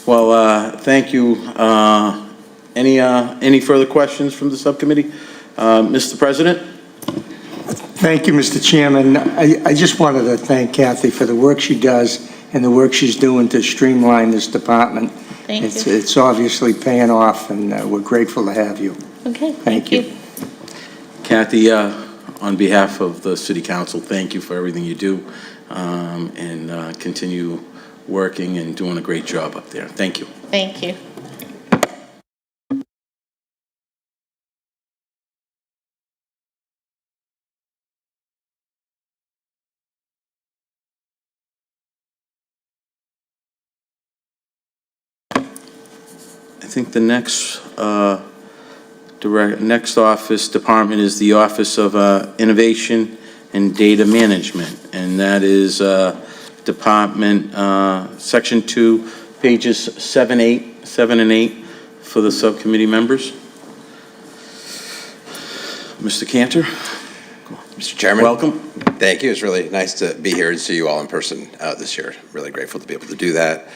Well, thank you. Any further questions from the subcommittee? Mr. President? Thank you, Mr. Chairman. I just wanted to thank Kathy for the work she does and the work she's doing to streamline this department. Thank you. It's obviously paying off, and we're grateful to have you. Okay, Thank you. Kathy, on behalf of the City Council, thank you for everything you do, and continue working and doing a great job up there. Thank you. Thank you. I think the next office department is the Office of Innovation and Data Management, and that is Department Section 2, pages 7 and 8 for the subcommittee members. Mr. Cantor? Mr. Chairman. Welcome. Thank you. It's really nice to be here and see you all in person this year. Really grateful to be able to do that.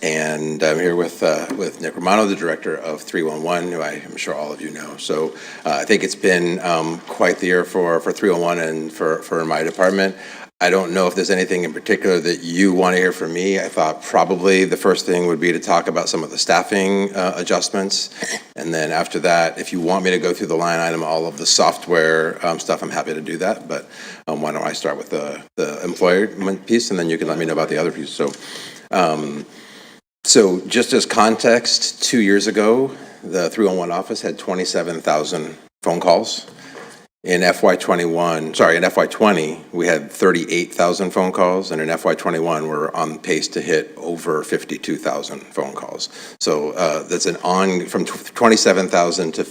And I'm here with Nick Romano, the director of 311, who I am sure all of you know. So I think it's been quite the year for 311 and for my department. I don't know if there's anything in particular that you want to hear from me. I thought probably the first thing would be to talk about some of the staffing adjustments. And then after that, if you want me to go through the line item, all of the software stuff, I'm happy to do that. But why don't I start with the employment piece, and then you can let me know about the other piece. So just as context, 2 years ago, the 311 office had 27,000 phone calls. In FY20, we had 38,000 phone calls, and in FY21, we're on pace to hit over 52,000 phone calls. So that's from 27,000 to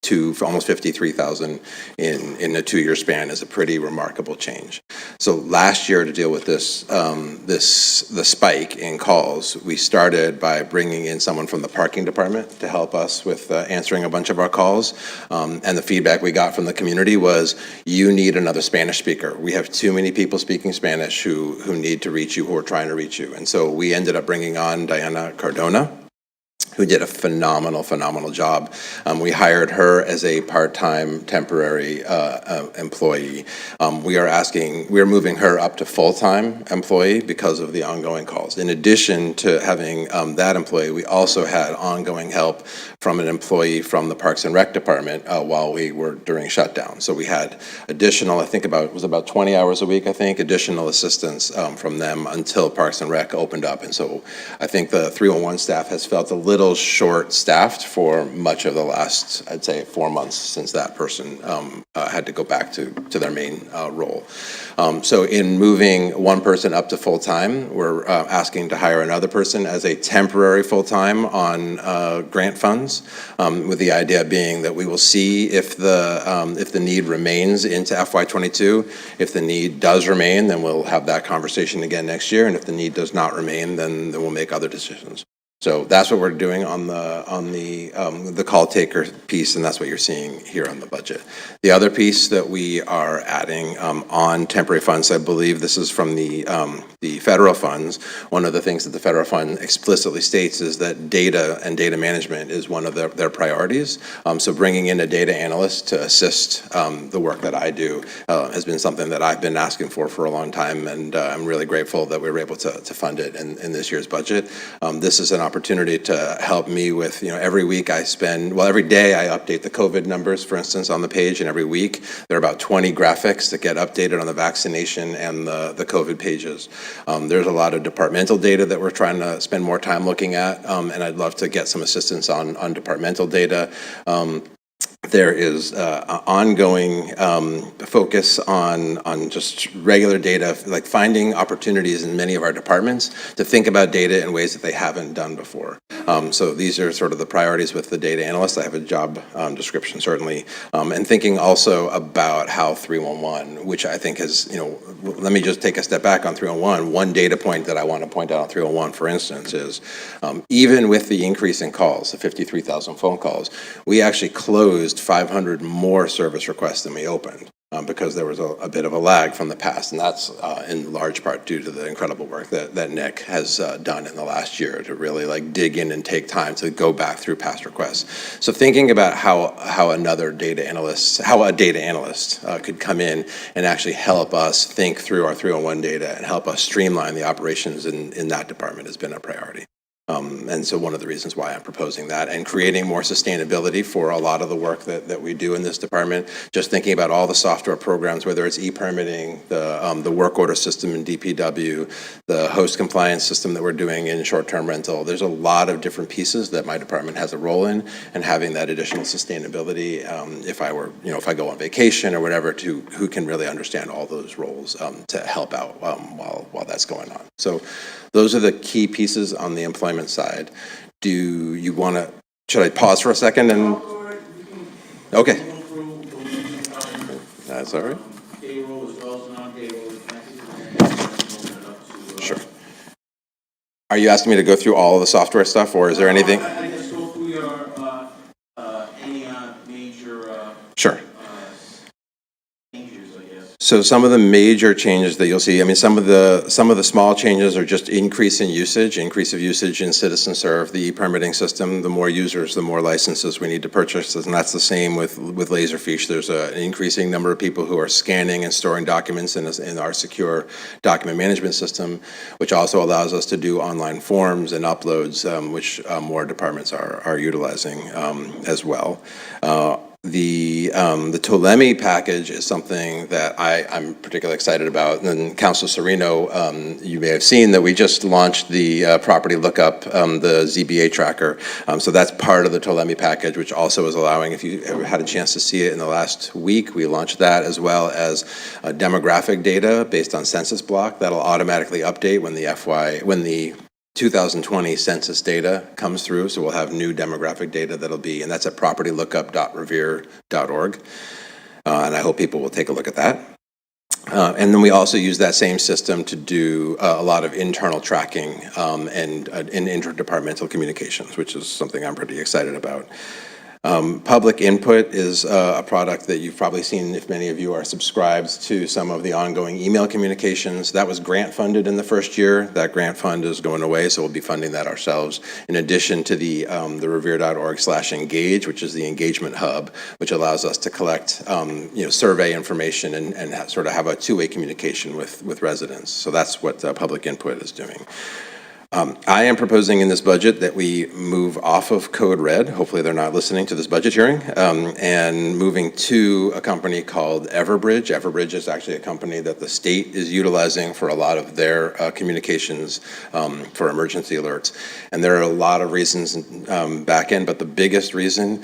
for almost 53,000 in a 2-year span is a pretty remarkable change. So last year, to deal with the spike in calls, we started by bringing in someone from the parking department to help us with answering a bunch of our calls. And the feedback we got from the community was, you need another Spanish speaker. We have too many people speaking Spanish who need to reach you, who are trying to reach you. And so we ended up bringing on Diana Cardona, who did a phenomenal job. We hired her as a part-time temporary employee. We are moving her up to full-time employee because of the ongoing calls. In addition to having that employee, we also had ongoing help from an employee from the Parks and Rec Department while we were during shutdown. So we had additional, I think it was about 20 hours a week, additional assistance from them until Parks and Rec opened up. And so I think the 311 staff has felt a little short-staffed for much of the last, I'd say, 4 months since that person had to go back to their main role. So in moving one person up to full-time, we're asking to hire another person as a temporary full-time on grant funds, with the idea being that we will see if the need remains into FY22. If the need does remain, then we'll have that conversation again next year, and if the need does not remain, then we'll make other decisions. So that's what we're doing on the call taker piece, and that's what you're seeing here on the budget. The other piece that we are adding on temporary funds, I believe this is from the federal funds. One of the things that the federal fund explicitly states is that data and data management is one of their priorities. So bringing in a data analyst to assist the work that I do has been something that I've been asking for a long time, and I'm really grateful that we were able to fund it in this year's budget. This is an opportunity to help me with, every week every day I update the COVID numbers, for instance, on the page, and every week there are about 20 graphics that get updated on the vaccination and the COVID pages. There's a lot of departmental data that we're trying to spend more time looking at, and I'd love to get some assistance on departmental data. There is ongoing focus on just regular data, like finding opportunities in many of our departments to think about data in ways that they haven't done before. So these are sort of the priorities with the data analyst. I have a job description, certainly, and thinking also about how 311, which I think is, let me just take a step back on 311. One data point that I want to point out on 311, for instance, is even with the increase in calls, the 53,000 phone calls, we actually closed 500 more service requests than we opened because there was a bit of a lag from the past, and that's in large part due to the incredible work that Nick has done in the last year to really dig in and take time to go back through past requests. So thinking about how a data analyst could come in and actually help us think through our 301 data and help us streamline the operations in that department has been a priority. And so one of the reasons why I'm proposing that and creating more sustainability for a lot of the work that we do in this department, just thinking about all the software programs, whether it's e-permitting, the work order system in DPW, the host compliance system that we're doing in short-term rental. There's a lot of different pieces that my department has a role in, and having that additional sustainability, if I go on vacation or whatever, who can really understand all those roles to help out while that's going on. So those are the key pieces on the employment side. Should I pause for a second and? Okay. That's all right. Payroll as well as non-payroll. Sure. Are you asking me to go through all of the software stuff, or is there anything? I just go through your, any major. Sure. Changes, I guess. So some of the major changes that you'll see, some of the small changes are just increase of usage in Citizen Serve, the e-permitting system. The more users, the more licenses we need to purchase, and that's the same with Laserfiche. There's an increasing number of people who are scanning and storing documents in our secure document management system, which also allows us to do online forms and uploads, which more departments are utilizing as well. The Tolemi package is something that I'm particularly excited about. And Councilor Serino, you may have seen that we just launched the property lookup, the ZBA tracker. So that's part of the Tolemi package, which also is allowing, if you ever had a chance to see it in the last week, we launched that, as well as demographic data based on census block that'll automatically update when the 2020 census data comes through, so we'll have new demographic data that'll be, and that's at propertylookup.revere.org. And I hope people will take a look at that. And then we also use that same system to do a lot of internal tracking and interdepartmental communications, which is something I'm pretty excited about. Public input is a product that you've probably seen if many of you are subscribed to some of the ongoing email communications. That was grant funded in the first year. That grant fund is going away, so we'll be funding that ourselves. In addition to the revere.org/engage, which is the engagement hub, which allows us to collect survey information and sort of have a two-way communication with residents. So that's what public input is doing. I am proposing in this budget that we move off of Code Red, hopefully they're not listening to this budget hearing, and moving to a company called Everbridge. Everbridge is actually a company that the state is utilizing for a lot of their communications for emergency alerts. And there are a lot of reasons back end, but the biggest reason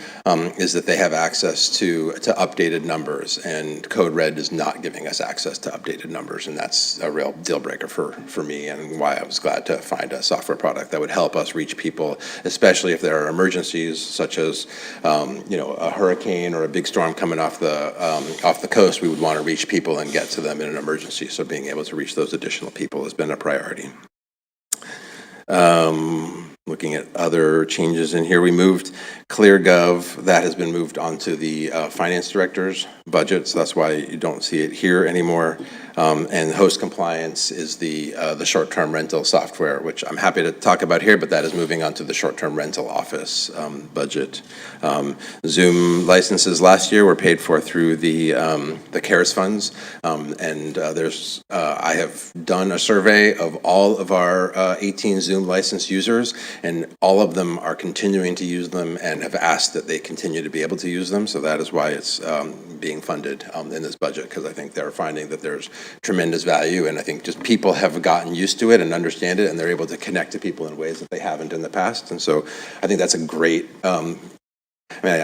is that they have access to updated numbers, and Code Red is not giving us access to updated numbers, and that's a real deal breaker for me and why I was glad to find a software product that would help us reach people, especially if there are emergencies such as a hurricane or a big storm coming off the coast. We would want to reach people and get to them in an emergency, so being able to reach those additional people has been a priority. Looking at other changes in here, we moved ClearGov. That has been moved onto the finance director's budget, so that's why you don't see it here anymore. And host compliance is the short-term rental software, which I'm happy to talk about here, but that is moving on to the short-term rental office budget. Zoom licenses last year were paid for through the CARES funds, and I have done a survey of all of our 18 Zoom licensed users, and all of them are continuing to use them and have asked that they continue to be able to use them. So that is why it's being funded in this budget, because I think they're finding that there's tremendous value, and I think just people have gotten used to it and understand it, and they're able to connect to people in ways that they haven't in the past. And so I think that's a great, I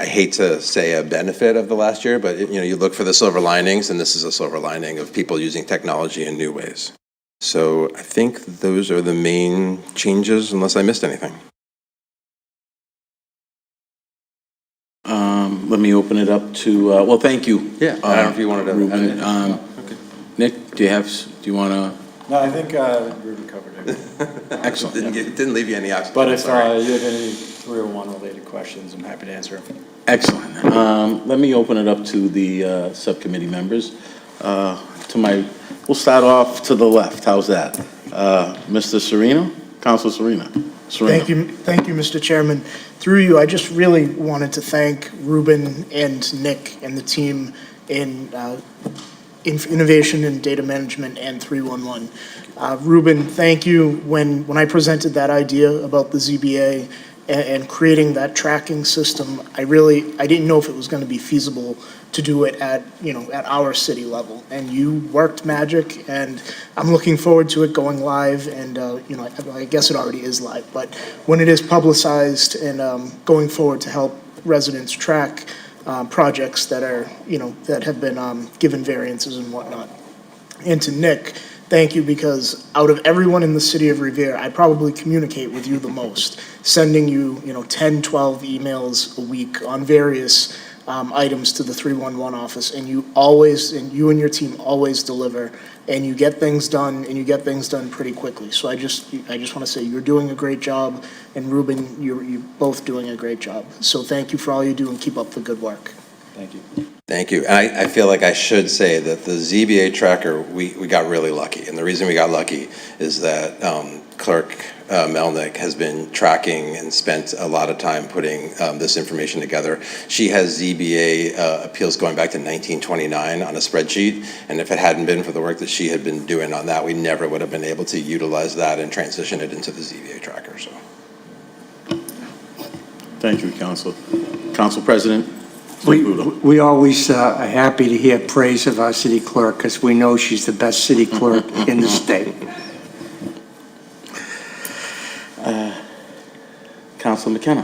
hate to say a benefit of the last year, but you look for the silver linings, and this is a silver lining of people using technology in new ways. So I think those are the main changes, unless I missed anything. Let me open it up to, well, thank you. Yeah, I don't know if you wanted to. Ruben. Nick, do you want to? No, I think Ruben covered everything. Excellent. Didn't leave you any options. But if you have any 301 related questions, I'm happy to answer them. Excellent. Let me open it up to the subcommittee members. We'll start off to the left. How's that? Mr. Serino? Councilor Serino. Thank you, Mr. Chairman. Through you, I just really wanted to thank Ruben and Nick and the team in innovation and data management and 311. Ruben, thank you. When I presented that idea about the ZBA and creating that tracking system, I didn't know if it was going to be feasible to do it at our city level. And you worked magic, and I'm looking forward to it going live. And I guess it already is live, but when it is publicized and going forward to help residents track projects that are that have been given variances and whatnot. And to Nick, thank you, because out of everyone in the city of Revere, I probably communicate with you the most, sending you 10, 12 emails a week on various items to the 311 office, and you and your team always deliver, and you get things done, and you get things done pretty quickly. So I just want to say you're doing a great job, and Ruben, you're both doing a great job. So thank you for all you do, and keep up the good work. Thank you. Thank you. And I feel like I should say that the ZBA tracker, we got really lucky. And the reason we got lucky is that Clerk Melnick has been tracking and spent a lot of time putting this information together. She has ZBA appeals going back to 1929 on a spreadsheet. And if it hadn't been for the work that she had been doing on that, we never would have been able to utilize that and transition it into the ZBA tracker. So, Thank you, Council. Council President? We always are happy to hear praise of our city clerk, because we know she's the best city clerk in the state. Councilor McKenna?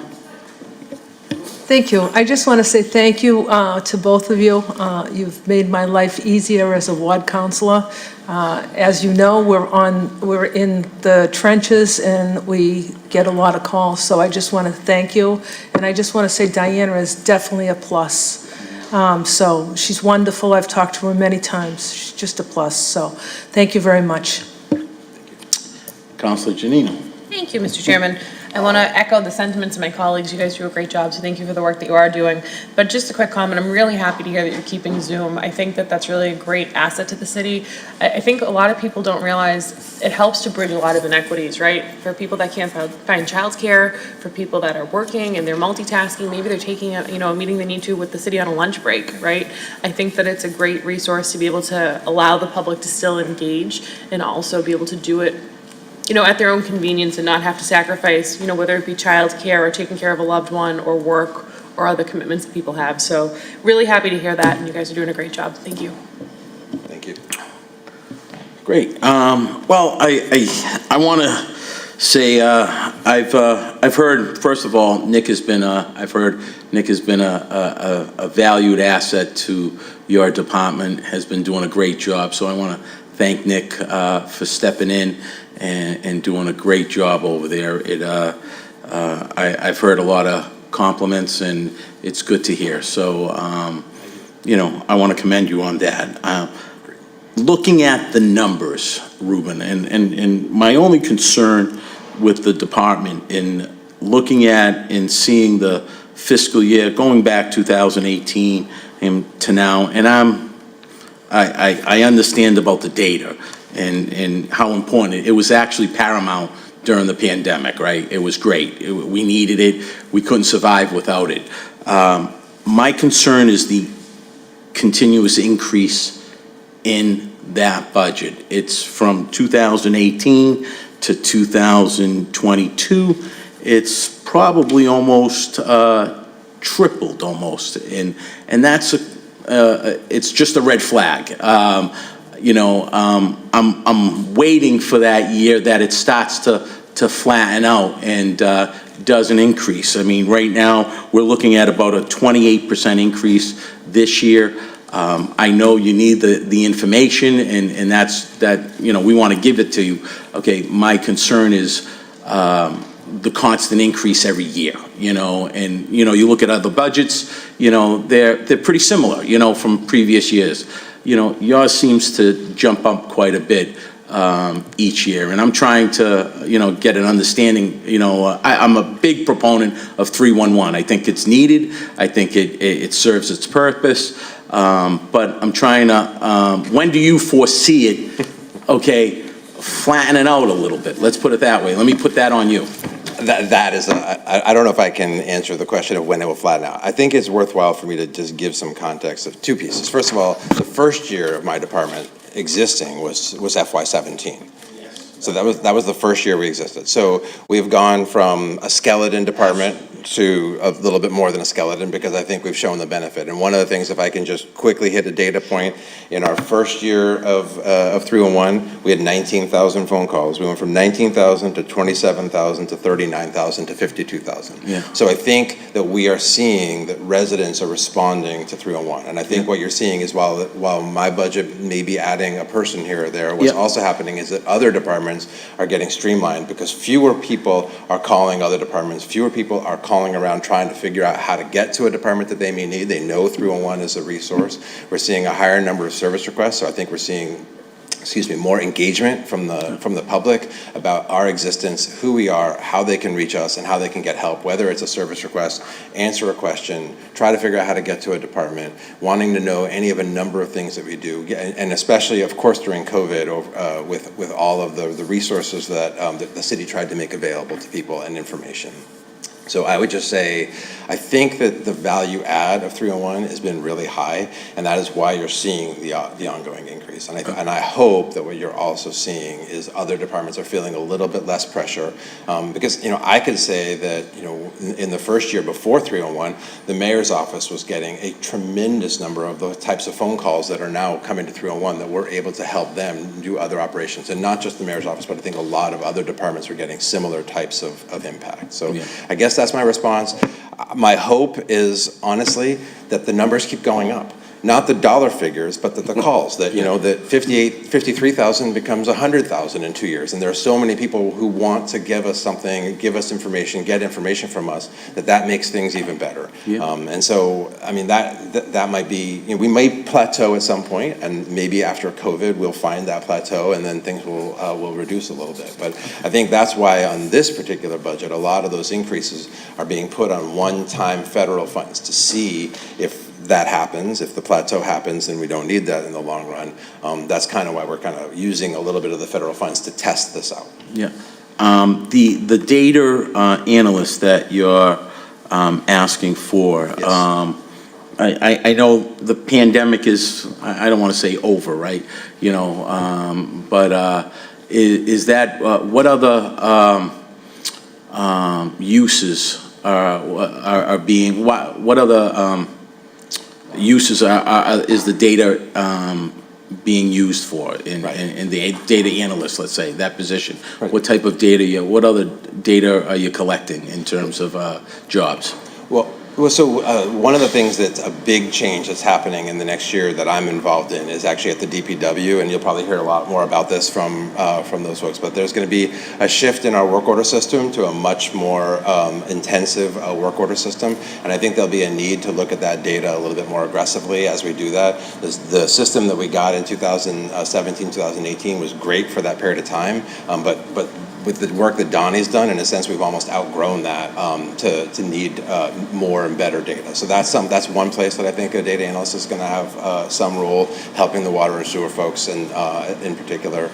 Thank you. I just want to say thank you to both of you. You've made my life easier as a ward councilor. As you know, we're in the trenches and we get a lot of calls, so I just want to thank you. And I just want to say Diana is definitely a plus. So she's wonderful. I've talked to her many times. She's just a plus, so thank you very much. Counselor Janino. Thank you, Mr. Chairman. I want to echo the sentiments of my colleagues. You guys do a great job, so thank you for the work that you are doing. But just a quick comment, I'm really happy to hear that you're keeping Zoom. I think that that's really a great asset to the city. I think a lot of people don't realize it helps to bridge a lot of inequities, right? For people that can't find childcare, for people that are working and they're multitasking, maybe they're taking a meeting they need to with the city on a lunch break, right? I think that it's a great resource to be able to allow the public to still engage and also be able to do it at their own convenience and not have to sacrifice, whether it be childcare or taking care of a loved one or work or other commitments that people have. So really happy to hear that, and you guys are doing a great job. Thank you. Thank you. Great. Well, I want to say I've heard, first of all, Nick has been a valued asset to your department, has been doing a great job. So I want to thank Nick for stepping in and doing a great job over there. I've heard a lot of compliments, and it's good to hear. So, I want to commend you on that. Looking at the numbers, Ruben, and my only concern with the department in looking at and seeing the fiscal year going back 2018 and to now, and I understand about the data and how important it was. Actually paramount during the pandemic, right? It was great. We needed it. We couldn't survive without it. My concern is the continuous increase in that budget. It's from 2018 to 2022. It's probably almost tripled almost, and that's it's just a red flag. I'm waiting for that year that it starts to flatten out and doesn't increase. I mean, right now we're looking at about a 28% increase this year. I know you need the information, and we want to give it to you. Okay, my concern is the constant increase every year, and you look at other budgets, they're pretty similar, from previous years. Yours seems to jump up quite a bit each year, and I'm trying to, get an understanding. I'm a big proponent of 311. I think it's needed. I think it serves its purpose, but I'm trying to. When do you foresee it? Okay, flattening out a little bit. Let's put it that way. Let me put that on you. That is, I don't know if I can answer the question of when it will flatten out. I think it's worthwhile for me to just give some context of two pieces. First of all, the first year of my department existing was FY17. So that was the first year we existed. So we've gone from a skeleton department to a little bit more than a skeleton, because I think we've shown the benefit. And one of the things, if I can just quickly hit a data point, in our first year of 311, we had 19,000 phone calls. We went from 19,000 to 27,000 to 39,000 to 52,000. Yeah. So I think that we are seeing that residents are responding to 311. And I think what you're seeing is while my budget may be adding a person here or there, what's also happening is that other departments are getting streamlined, because fewer people are calling other departments. Fewer people are calling around trying to figure out how to get to a department that they may need. They know 311 is a resource. We're seeing a higher number of service requests, so I think we're seeing more engagement from the public about our existence, who we are, how they can reach us, and how they can get help, whether it's a service request, answer a question, try to figure out how to get to a department, wanting to know any of a number of things that we do, and especially, of course, during COVID, with all of the resources that the city tried to make available to people and information. So I would just say, I think that the value add of 301 has been really high, and that is why you're seeing the ongoing increase. And I hope that what you're also seeing is other departments are feeling a little bit less pressure, because I could say that in the first year before 301, the mayor's office was getting a tremendous number of the types of phone calls that are now coming to 301 that we're able to help them do other operations, and not just the mayor's office, but I think a lot of other departments are getting similar types of impact. So I guess that's my response. My hope is, honestly, that the numbers keep going up. not the dollar figures, but the calls, that, you know, that 53,000 becomes 100,000 in 2 years. And there are so many people who want to give us something, give us information, get information from us, that makes things even better. Yeah. And so, I mean, that might be, you know, we may plateau at some point, and maybe after COVID, we'll find that plateau, and then things will reduce a little bit. But I think that's why on this particular budget, a lot of those increases are being put on one-time federal funds to see if that happens. If the plateau happens, then we don't need that in the long run. That's kind of why we're kind of using a little bit of the federal funds to test this out. Yeah. The data analyst that you're asking for, Yes. I know the pandemic is, I don't want to say over, right? You know, but is that, what other uses are being, what other uses is the data being used for in the data analyst, let's say, that position? Right. What type of data, what other data are you collecting in terms of jobs? Well, so one of the things that's a big change that's happening in the next year that I'm involved in is actually at the DPW, and you'll probably hear a lot more about this from those folks, but there's going to be a shift in our work order system to a much more intensive work order system, and I think there'll be a need to look at that data a little bit more aggressively as we do that. The system that we got in 2017, 2018 was great for that period of time, but with the work that Donnie's done, in a sense, we've almost outgrown that to need more and better data. So that's one place that I think a data analyst is going to have some role, helping the water and sewer folks, and in particular.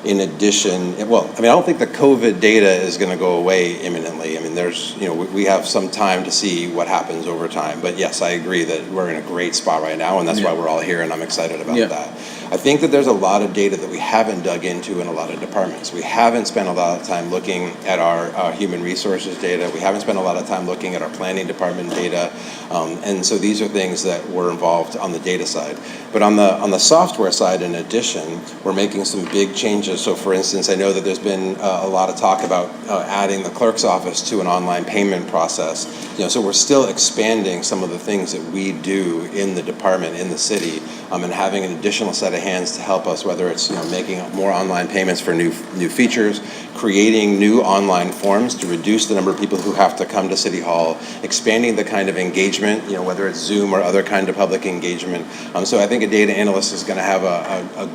In addition, well, I mean, I don't think the COVID data is going to go away imminently. I mean, there's, you know, we have some time to see what happens over time. But yes, I agree that we're in a great spot right now, and that's why we're all here, and I'm excited about that. I think that there's a lot of data that we haven't dug into in a lot of departments. We haven't spent a lot of time looking at our human resources data. We haven't spent a lot of time looking at our planning department data. And so these are things that we're involved on the data side. But on the software side, in addition, we're making some big changes. So for instance, I know that there's been a lot of talk about adding the clerk's office to an online payment process. You know, so we're still expanding some of the things that we do in the department, in the city, and having an additional set of hands to help us, whether it's, you know, making more online payments for new features, creating new online forms to reduce the number of people who have to come to City Hall, expanding the kind of engagement, you know, whether it's Zoom or other kind of public engagement. So I think a data analyst is going to have a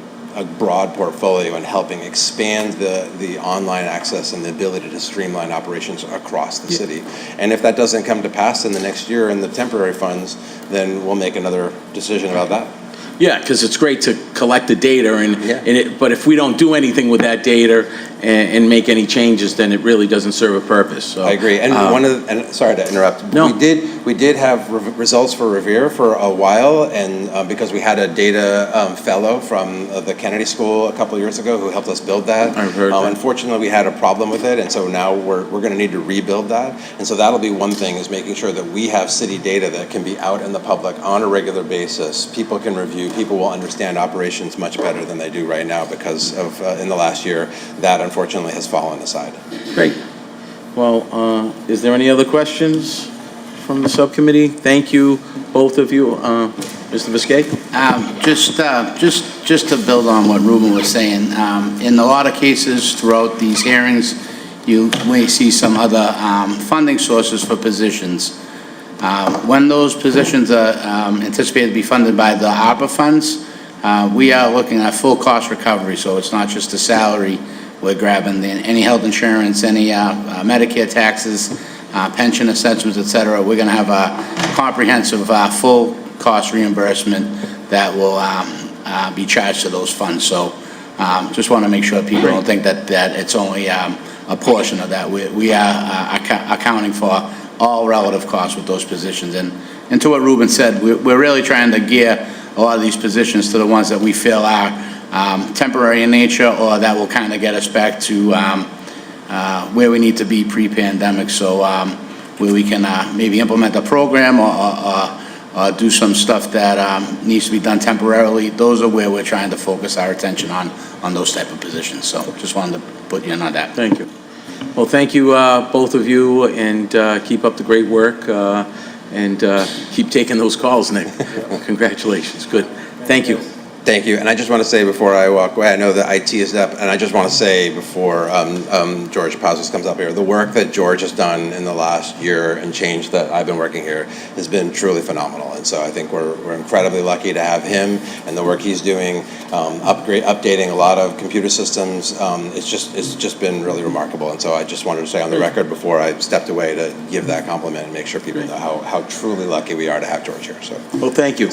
broad portfolio in helping expand the online access and the ability to streamline operations across the city. And if that doesn't come to pass in the next year in the temporary funds, then we'll make another decision about that. Yeah, because it's great to collect the data, but if we don't do anything with that data and make any changes, then it really doesn't serve a purpose. So, I agree. And sorry to interrupt. No. We did have results for Revere for a while, and because we had a data fellow from the Kennedy School a couple of years ago who helped us build that. I've heard that. Unfortunately, we had a problem with it, and so now we're going to need to rebuild that. And so that'll be one thing, is making sure that we have city data that can be out in the public on a regular basis. People can review. People will understand operations much better than they do right now because of in the last year that unfortunately has fallen aside. Great. Well, is there any other questions from the subcommittee? Thank you, both of you. Mr. Biscay? Just to build on what Ruben was saying, in a lot of cases throughout these hearings, you may see some other funding sources for positions. When those positions are anticipated to be funded by the ARPA funds, we are looking at full cost recovery, so it's not just the salary. We're grabbing any health insurance, any Medicare taxes, pension assessments, et cetera. We're going to have a comprehensive full cost reimbursement that will be charged to those funds. So just want to make sure people don't think that it's only a portion of that. We are accounting for all relative costs with those positions. And to what Ruben said, we're really trying to gear a lot of these positions to the ones that we feel are temporary in nature, or that will kind of get us back to where we need to be pre-pandemic. So where we can maybe implement a program or do some stuff that needs to be done temporarily. Those are where we're trying to focus our attention on those type of positions. So just wanted to put you in on that. Thank you. Well, thank you, both of you, and keep up the great work. and keep taking those calls, Nick. Congratulations, good. Thank you. Thank you. And I just want to say before I walk away, I know that IT is up, and I just want to say before George Pazos comes up here, the work that George has done in the last year and change that I've been working here has been truly phenomenal. And so I think we're incredibly lucky to have him and the work he's doing, updating a lot of computer systems. It's just been really remarkable. And so I just wanted to say on the record before I stepped away to give that compliment and make sure people know how truly lucky we are to have George here. So, Well, thank you.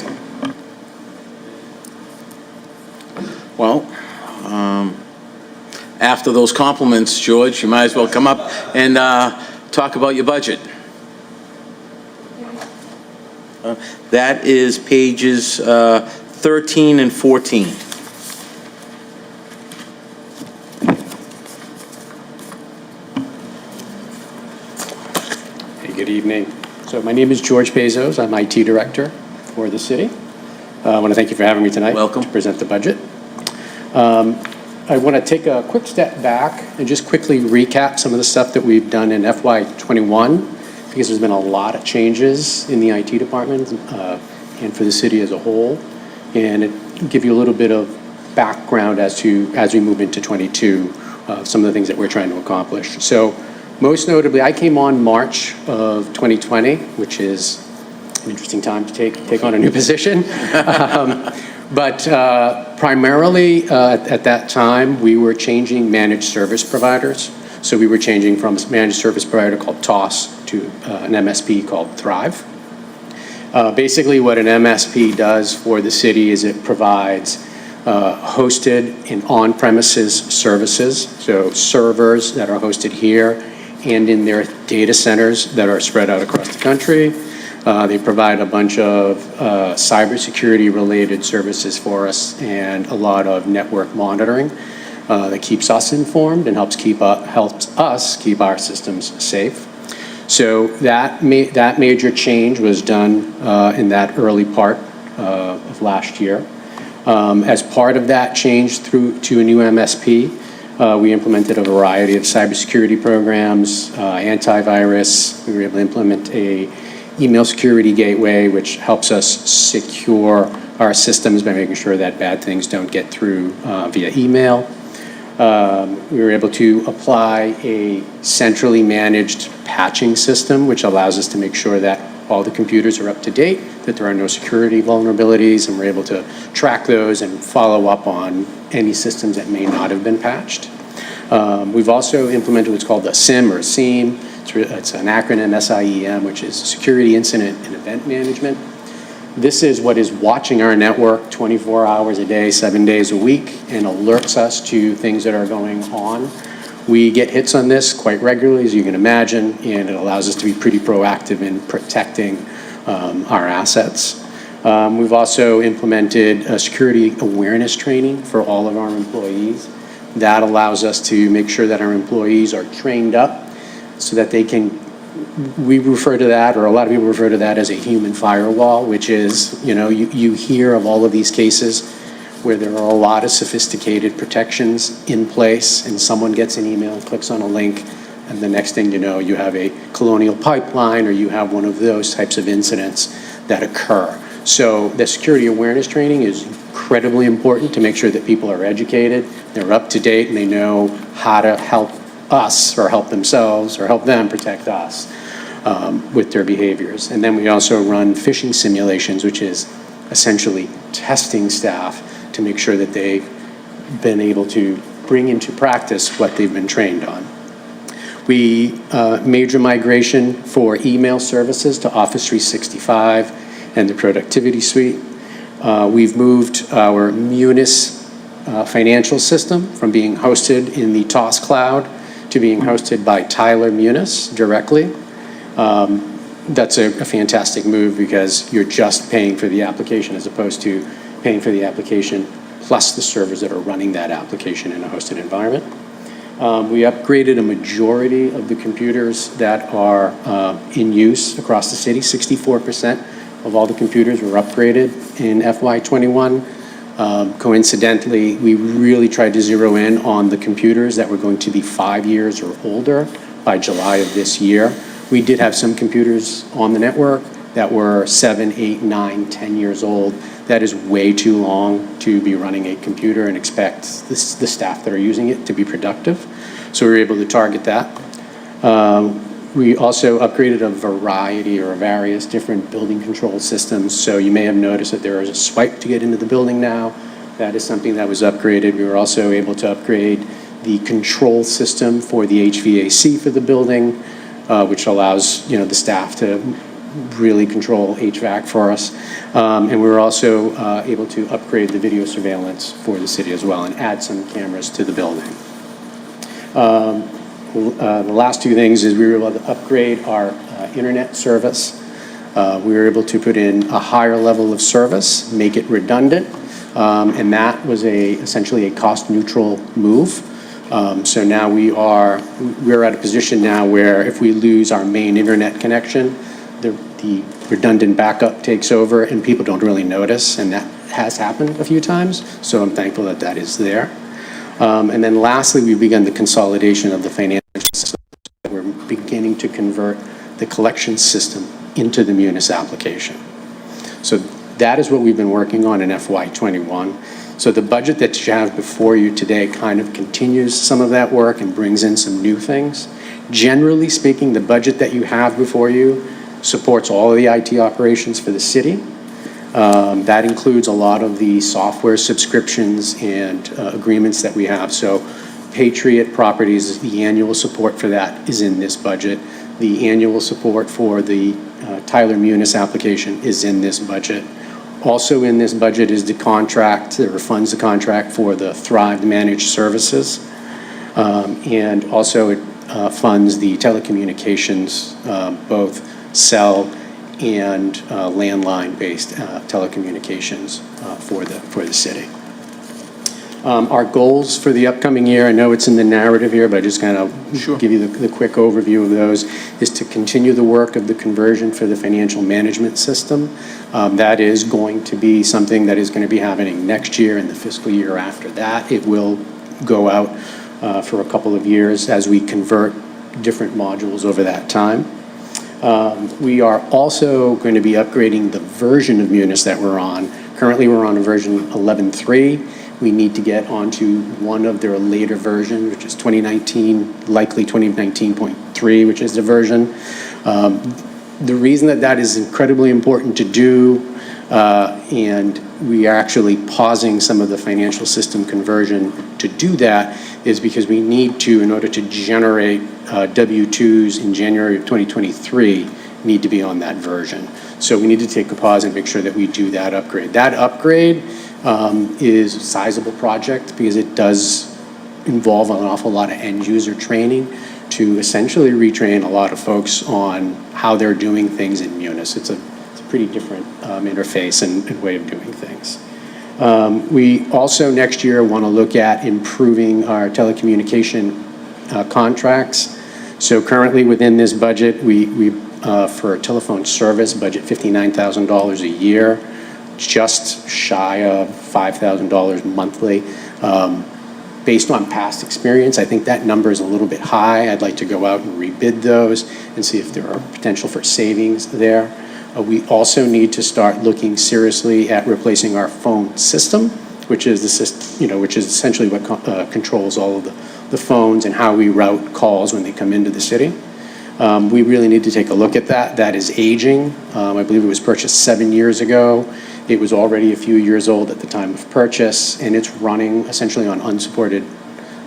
Well, after those compliments, George, you might as well come up and talk about your budget. That is pages 13 and 14. Hey, good evening. So my name is George Bezos. I'm IT Director for the city. I want to thank you for having me tonight. Welcome. To present the budget. I want to take a quick step back and just quickly recap some of the stuff that we've done in FY21, because there's been a lot of changes in the IT department and for the city as a whole, and give you a little bit of background as we move into 22, some of the things that we're trying to accomplish. So most notably, I came on March of 2020, which is an interesting time to take on a new position. But primarily at that time, we were changing managed service providers. So we were changing from a managed service provider called TOS to an MSP called Thrive. Basically, what an MSP does for the city is it provides hosted and on-premises services, so servers that are hosted here and in their data centers that are spread out across the country. They provide a bunch of cybersecurity related services for us and a lot of network monitoring that keeps us informed and helps us keep our systems safe. So that major change was done in that early part of last year. As part of that change to a new MSP, we implemented a variety of cybersecurity programs, antivirus. We were able to implement a email security gateway, which helps us secure our systems by making sure that bad things don't get through via email. We were able to apply a centrally managed patching system, which allows us to make sure that all the computers are up to date, that there are no security vulnerabilities, and we're able to track those and follow up on any systems that may not have been patched. We've also implemented what's called a SIEM or a SIEM. It's an acronym, SIEM, which is Security Incident and Event Management. This is what is watching our network 24 hours a day, 7 days a week, and alerts us to things that are going on. We get hits on this quite regularly, as you can imagine, and it allows us to be pretty proactive in protecting our assets. We've also implemented a security awareness training for all of our employees. That allows us to make sure that our employees are trained up so that they can, we refer to that, or a lot of people refer to that as a human firewall, which is, you hear of all of these cases where there are a lot of sophisticated protections in place and someone gets an email, clicks on a link, and the next thing you know, you have a colonial pipeline or you have one of those types of incidents that occur. So the security awareness training is incredibly important to make sure that people are educated, they're up to date, and they know how to help us or help themselves or help them protect us with their behaviors. And then we also run phishing simulations, which is essentially testing staff to make sure that they've been able to bring into practice what they've been trained on. We major migration for email services to Office 365 and the Productivity Suite. We've moved our Munis financial system from being hosted in the TOS cloud to being hosted by Tyler Munis directly. That's a fantastic move because you're just paying for the application as opposed to paying for the application plus the servers that are running that application in a hosted environment. We upgraded a majority of the computers that are in use across the city. 64% of all the computers were upgraded in FY21. Coincidentally, we really tried to zero in on the computers that were going to be 5 years or older by July of this year. We did have some computers on the network that were 7, 8, 9, 10 years old. That is way too long to be running a computer and expect the staff that are using it to be productive. So we were able to target that. We also upgraded a variety or various different building control systems. So you may have noticed that there is a swipe to get into the building now. That is something that was upgraded. We were also able to upgrade the control system for the HVAC for the building, which allows, the staff to really control HVAC for us. And we were also able to upgrade the video surveillance for the city as well and add some cameras to the building. The last two things is we were able to upgrade our internet service. We were able to put in a higher level of service, make it redundant, and that was essentially a cost-neutral move. So now we're at a position now where if we lose our main internet connection, the redundant backup takes over and people don't really notice, and that has happened a few times. So I'm thankful that that is there. And then lastly, we've begun the consolidation of the financial system. We're beginning to convert the collection system into the Munis application. So that is what we've been working on in FY21. So the budget that you have before you today kind of continues some of that work and brings in some new things. Generally speaking, the budget that you have before you supports all of the IT operations for the city. That includes a lot of the software subscriptions and agreements that we have. So Patriot Properties, the annual support for that is in this budget. The annual support for the Tyler Munis application is in this budget. Also in this budget is the contract, or funds the contract for the Thrive Managed Services. And also it funds the telecommunications, both cell and landline-based telecommunications for the city. Our goals for the upcoming year, I know it's in the narrative here, but I just kind of give you the quick overview of those, is to continue the work of the conversion for the financial management system. That is going to be something that is going to be happening next year and the fiscal year after that. It will go out for a couple of years as we convert different modules over that time. We are also going to be upgrading the version of Munis that we're on. Currently, we're on a version 11.3. We need to get onto one of their later versions, which is 2019, likely 2019.3, which is the version. The reason that is incredibly important to do, and we are actually pausing some of the financial system conversion to do that, is because we need to, in order to generate W-2s in January of 2023, need to be on that version. So we need to take a pause and make sure that we do that upgrade. That upgrade is a sizable project because it does involve an awful lot of end user training to essentially retrain a lot of folks on how they're doing things in Munis. It's a pretty different interface and way of doing things. We also next year want to look at improving our telecommunication contracts. So currently within this budget, we for telephone service budget $59,000 a year, just shy of $5,000 monthly. Based on past experience, I think that number is a little bit high. I'd like to go out and rebid those and see if there are potential for savings there. We also need to start looking seriously at replacing our phone system, which is the system, which is essentially what controls all of the phones and how we route calls when they come into the city. We really need to take a look at that. That is aging. I believe it was purchased 7 years ago. It was already a few years old at the time of purchase, and it's running essentially on unsupported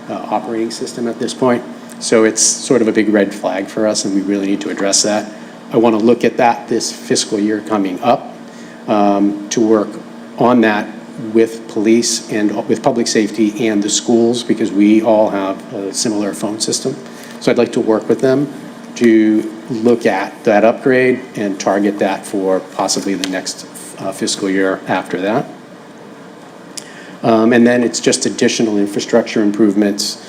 operating system at this point. So it's sort of a big red flag for us, and we really need to address that. I want to look at that this fiscal year coming up to work on that with police and with public safety and the schools, because we all have a similar phone system. So I'd like to work with them to look at that upgrade and target that for possibly the next fiscal year after that. And then it's just additional infrastructure improvements,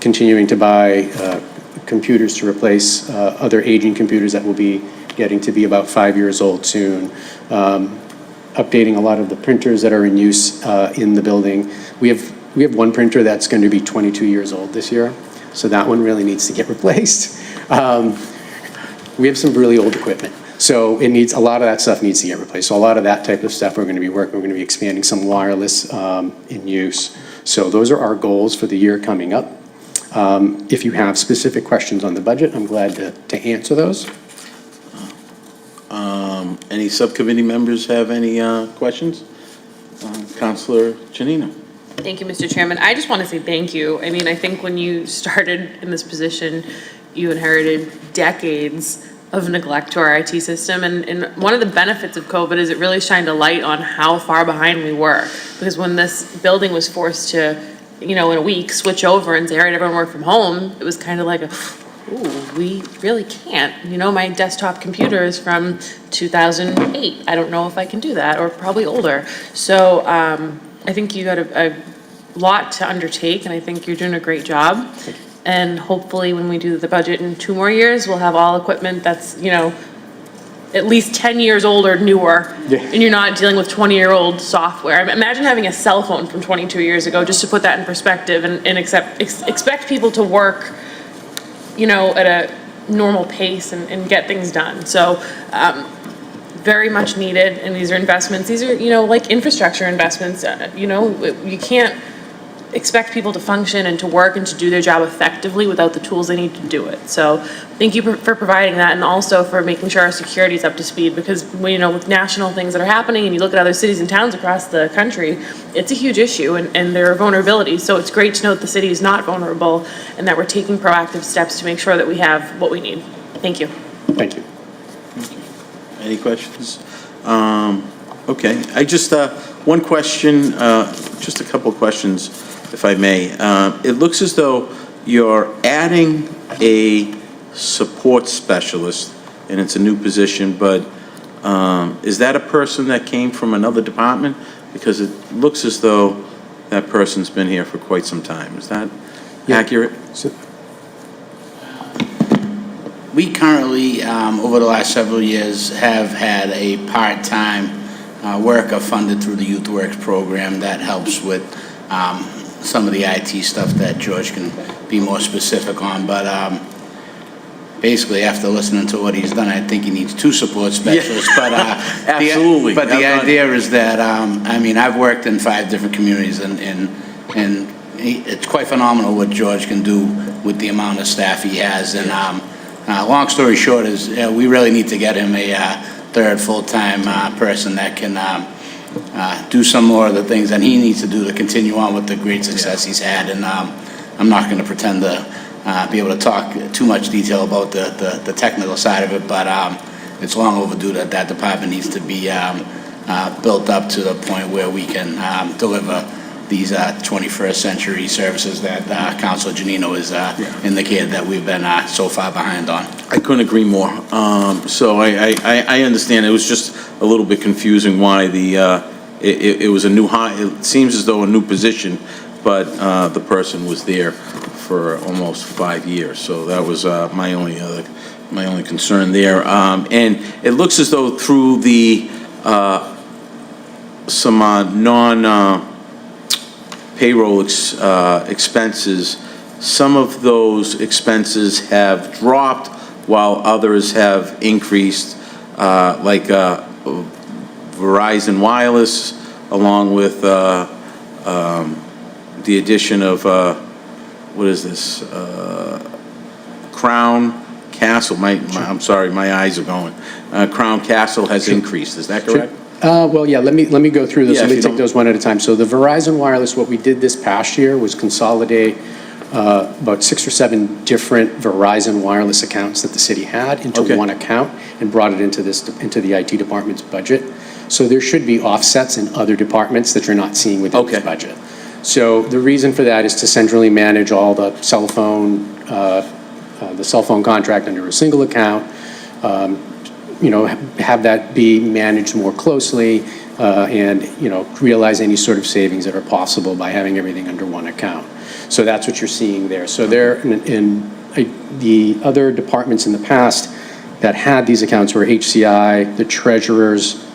continuing to buy computers to replace other aging computers that will be getting to be about 5 years old soon. Updating a lot of the printers that are in use in the building. We have one printer that's going to be 22 years old this year, so that one really needs to get replaced. We have some really old equipment. So it needs, a lot of that stuff needs to get replaced. So a lot of that type of stuff we're going to be working, we're going to be expanding some wireless in use. So those are our goals for the year coming up. If you have specific questions on the budget, I'm glad to answer those. Any subcommittee members have any questions? Counselor Janino? Thank you, Mr. Chairman. I just want to say thank you. I mean, I think when you started in this position, you inherited decades of neglect to our IT system. And one of the benefits of COVID is it really shined a light on how far behind we were. Because when this building was forced to, in a week, switch over and say, all right, everyone work from home, it was kind of like ooh, we really can't. My desktop computer is from 2008. I don't know if I can do that, or probably older. So I think you got a lot to undertake, and I think you're doing a great job. And hopefully when we do the budget in 2 more years, we'll have all equipment that's, at least 10 years old or newer. Yeah. And you're not dealing with 20-year-old software. Imagine having a cell phone from 22 years ago, just to put that in perspective, and expect people to work, at a normal pace and get things done. So very much needed, and these are investments. These are, like infrastructure investments. You can't expect people to function and to work and to do their job effectively without the tools they need to do it. So thank you for providing that, and also for making sure our security is up to speed, because with national things that are happening, and you look at other cities and towns across the country, it's a huge issue, and there are vulnerabilities. So it's great to know that the city is not vulnerable and that we're taking proactive steps to make sure that we have what we need. Thank you. Thank you. Any questions? Okay, I just, one question, just a couple of questions, if I may. It looks as though you're adding a support specialist, and it's a new position, but is that a person that came from another department? Because it looks as though that person's been here for quite some time. Is that accurate? We currently, over the last several years, have had a part-time worker funded through the Youth Works program that helps with some of the IT stuff that George can be more specific on. But basically, after listening to what he's done, I think he needs 2 support specialists. But absolutely. But the idea is that, I've worked in 5 different communities, and it's quite phenomenal what George can do with the amount of staff he has. And long story short is we really need to get him a 3rd full-time person that can do some more of the things that he needs to do to continue on with the great success he's had. And I'm not going to pretend to be able to talk too much detail about the technical side of it, but it's long overdue that that department needs to be built up to the point where we can deliver these 21st century services that Councilor Janino is indicated that we've been so far behind on. I couldn't agree more. So I understand. It was just a little bit confusing why it was a new hire. It seems as though a new position, but the person was there for almost 5 years. So that was my only concern there. And it looks as though through the some payroll expenses, some of those expenses have dropped while others have increased, like Verizon Wireless, along with the addition of, what is this, Crown Castle. I'm sorry, my eyes are going. Crown Castle has increased, is that correct? Well, yeah, let me go through those. Yeah, Let me take those one at a time. So the Verizon Wireless, what we did this past year was consolidate about 6 or 7 different Verizon Wireless accounts that the city had into one account and brought it into the IT department's budget. So there should be offsets in other departments that you're not seeing within this budget. So the reason for that is to centrally manage all the cell phone contract under a single account. Have that be managed more closely and, realize any sort of savings that are possible by having everything under one account. So that's what you're seeing there. So the other departments in the past that had these accounts were HCI, the treasurers,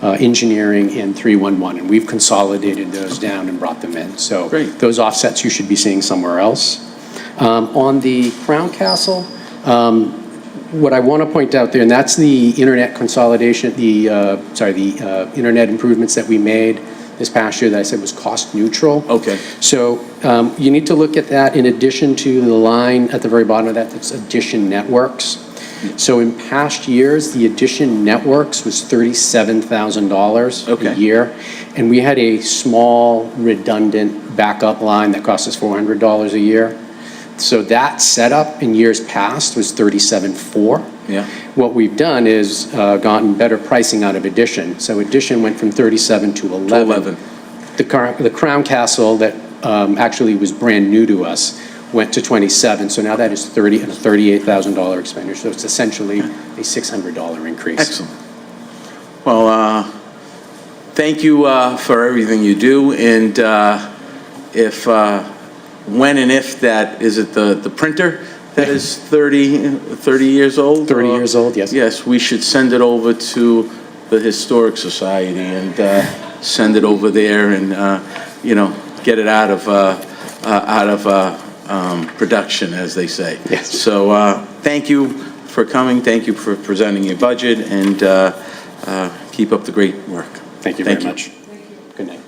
engineering, and 311. And we've consolidated those down and brought them in. So those offsets you should be seeing somewhere else. On the Crown Castle, What I want to point out there, and that's the internet consolidation, the internet improvements that we made this past year that I said was cost neutral. Okay. So you need to look at that in addition to the line at the very bottom of that that's Addition Networks. So in past years, the Addition Networks was $37,000 Okay. a year. And we had a small redundant backup line that cost us $400 a year. So that setup in years past was $37,400. Yeah. What we've done is gotten better pricing out of Addition. So Addition went from 37 to 11. The Crown Castle that actually was brand new to us went to 27. So now that is $38,000 expenditure. So it's essentially a $600 increase. Excellent. Well, thank you for everything you do. And if, when and if that, is it the printer that is 30 years old? 30 years old, yes. Yes, we should send it over to the Historic Society and send it over there and, get it out of production, as they say. Yes. So thank you for coming. Thank you for presenting your budget, and keep up the great work. Thank you very much. Good night.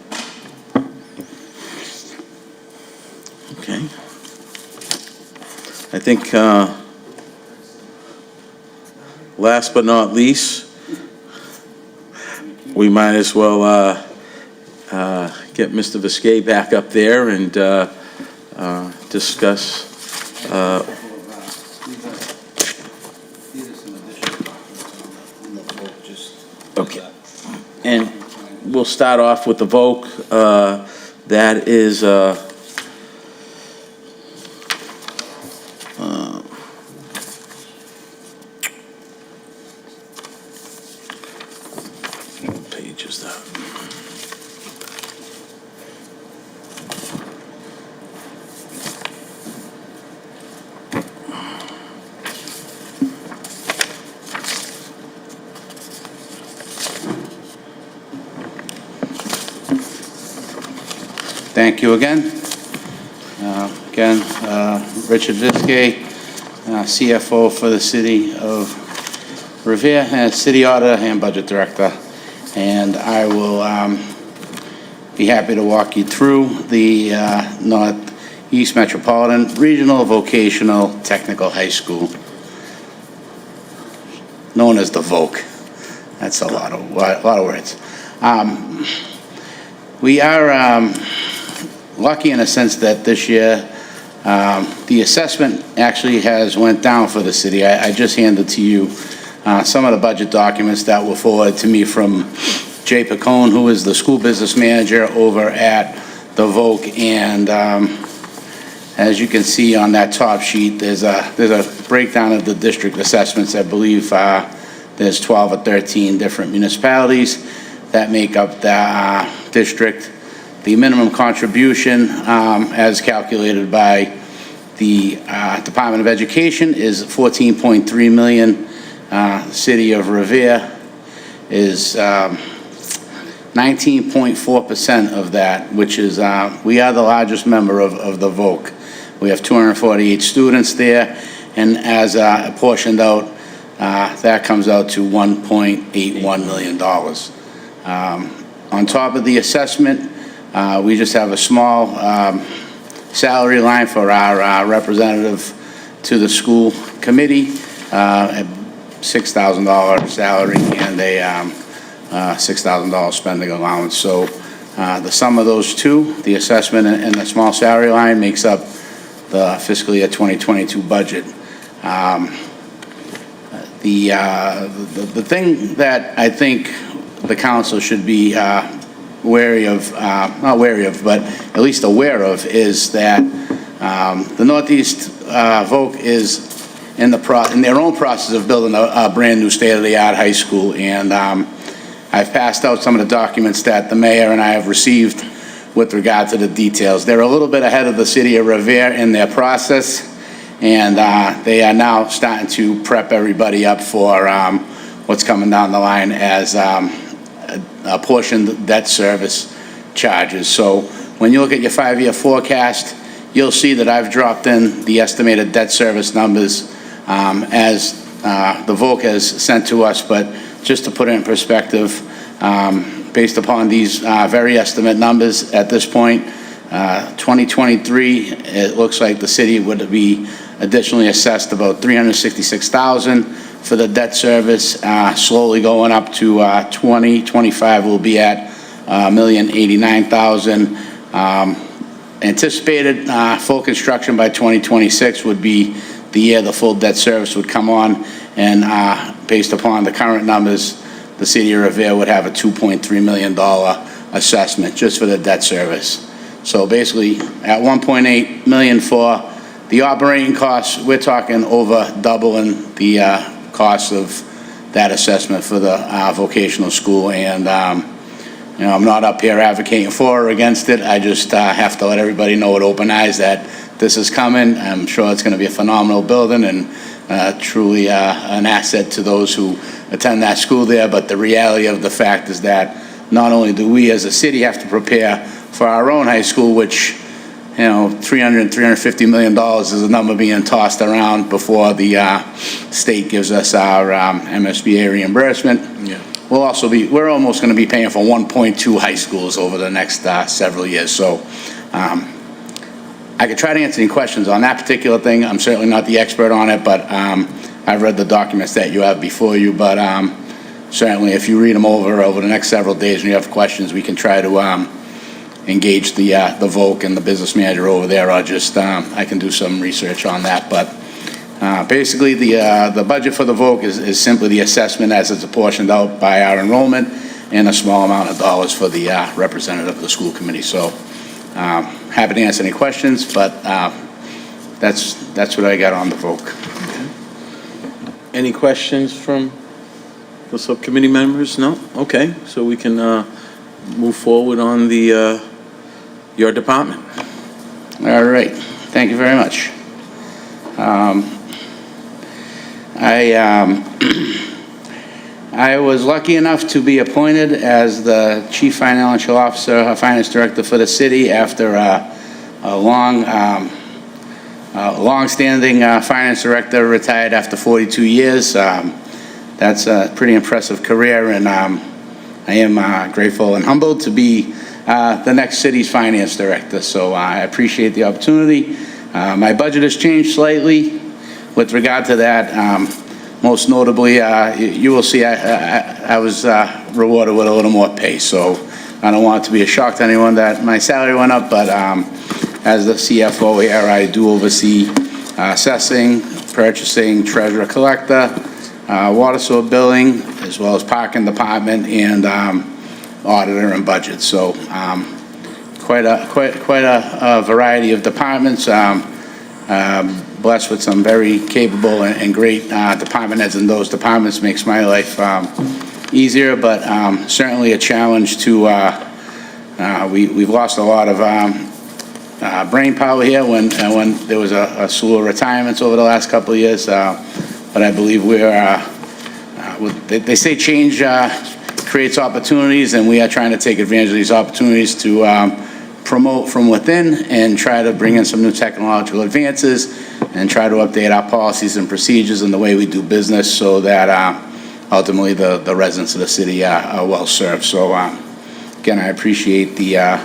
Okay. I think, last but not least, we might as well get Mr. Viscay back up there and discuss. Okay. And we'll start off with the voc. That is what page is that? Thank you again. Richard Viscay, CFO for the City of Revere, and City Auditor and Budget Director. And I will be happy to walk you through the Northeast Metropolitan Regional Vocational Technical High School, known as the VOC. That's a lot of words. We are lucky in a sense that this year the assessment actually has went down for the city. I just handed to you some of the budget documents that were forwarded to me from Jay Picone, who is the school business manager over at the VOC. And as you can see on that top sheet, there's a breakdown of the district assessments. I believe there's 12 or 13 different municipalities that make up the district. The minimum contribution, as calculated by the Department of Education, is $14.3 million. City of Revere is 19.4% of that, which is, we are the largest member of the VOC. We have 248 students there, and as apportioned out, that comes out to $1.81 million. On top of the assessment, we just have a small salary line for our representative to the school committee, a $6,000 salary and a $6,000 spending allowance. So the sum of those two, the assessment and the small salary line, makes up the fiscal year 2022 budget. The thing that I think the council should be wary of, not wary of, but at least aware of, is that the Northeast VOC is in their own process of building a brand new state-of-the-art high school. And I've passed out some of the documents that the mayor and I have received with regard to the details. They're a little bit ahead of the city of Revere in their process, and they are now starting to prep everybody up for what's coming down the line as apportioned debt service charges. So when you look at your 5-year forecast, you'll see that I've dropped in the estimated debt service numbers as the VOC has sent to us, but just to put it in perspective, based upon these very estimate numbers at this point, 2023, it looks like the city would be additionally assessed about $366,000 for the debt service, slowly going up to 2025 will be at $1,089,000. Anticipated full construction by 2026 would be the year the full debt service would come on, and based upon the current numbers, the city of Revere would have a $2.3 million assessment just for the debt service. So basically, at $1.8 million for the operating costs, we're talking over doubling the cost of that assessment for the vocational school. And you know, I'm not up here advocating for or against it. I just have to let everybody know with open eyes that this is coming. I'm sure it's going to be a phenomenal building and truly an asset to those who attend that school there. But the reality of the fact is that not only do we as a city have to prepare for our own high school, which, you know, $350 million is a number being tossed around before the state gives us our MSBA reimbursement. Yeah. We're almost going to be paying for 1.2 high schools over the next several years. So I could try to answer any questions on that particular thing. I'm certainly not the expert on it, but I've read the documents that you have before you. But certainly, if you read them over the next several days and you have questions, we can try to engage the VOC and the business manager over there, or just I can do some research on that. But basically, the budget for the VOC is simply the assessment as it's apportioned out by our enrollment, and a small amount of dollars for the representative of the school committee. So happy to answer any questions, but that's what I got on the VOC. Any questions from the subcommittee members? No? Okay, so we can move forward on the your department. All right, thank you very much. I was lucky enough to be appointed as the Chief Financial Officer, Finance Director for the city after a long-standing finance director retired after 42 years. That's a pretty impressive career, and I am grateful and humbled to be the next city's finance director. So I appreciate the opportunity. My budget has changed slightly with regard to that. Most notably, you will see I was rewarded with a little more pay. So I don't want it to be a shock to anyone that my salary went up, but as the CFO here, I do oversee assessing, purchasing, treasurer collector, water sewer billing, as well as parking department, and auditor and budget. So quite a variety of departments. Blessed with some very capable and great department heads in those departments. Makes my life easier, but certainly a challenge to, we've lost a lot of brain power here when there was a slew of retirements over the last couple of years, but I believe we're, they say change creates opportunities, and we are trying to take advantage of these opportunities to promote from within and try to bring in some new technological advances and try to update our policies and procedures and the way we do business so that ultimately the residents of the city are well served. So again, I appreciate the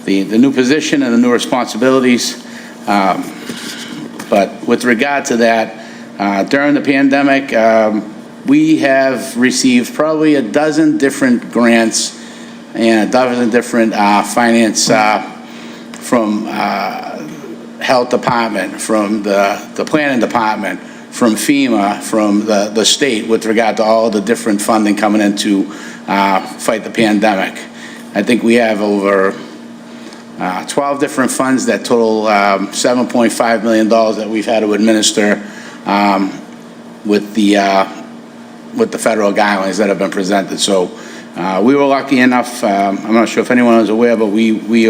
new position and the new responsibilities. But with regard to that, during the pandemic, we have received probably a dozen different grants and a dozen different finance from health department, from the planning department, from FEMA, from the state with regard to all the different funding coming in to fight the pandemic. I think we have over 12 different funds that total $7.5 million that we've had to administer with the federal guidelines that have been presented. So we were lucky enough, I'm not sure if anyone was aware, but we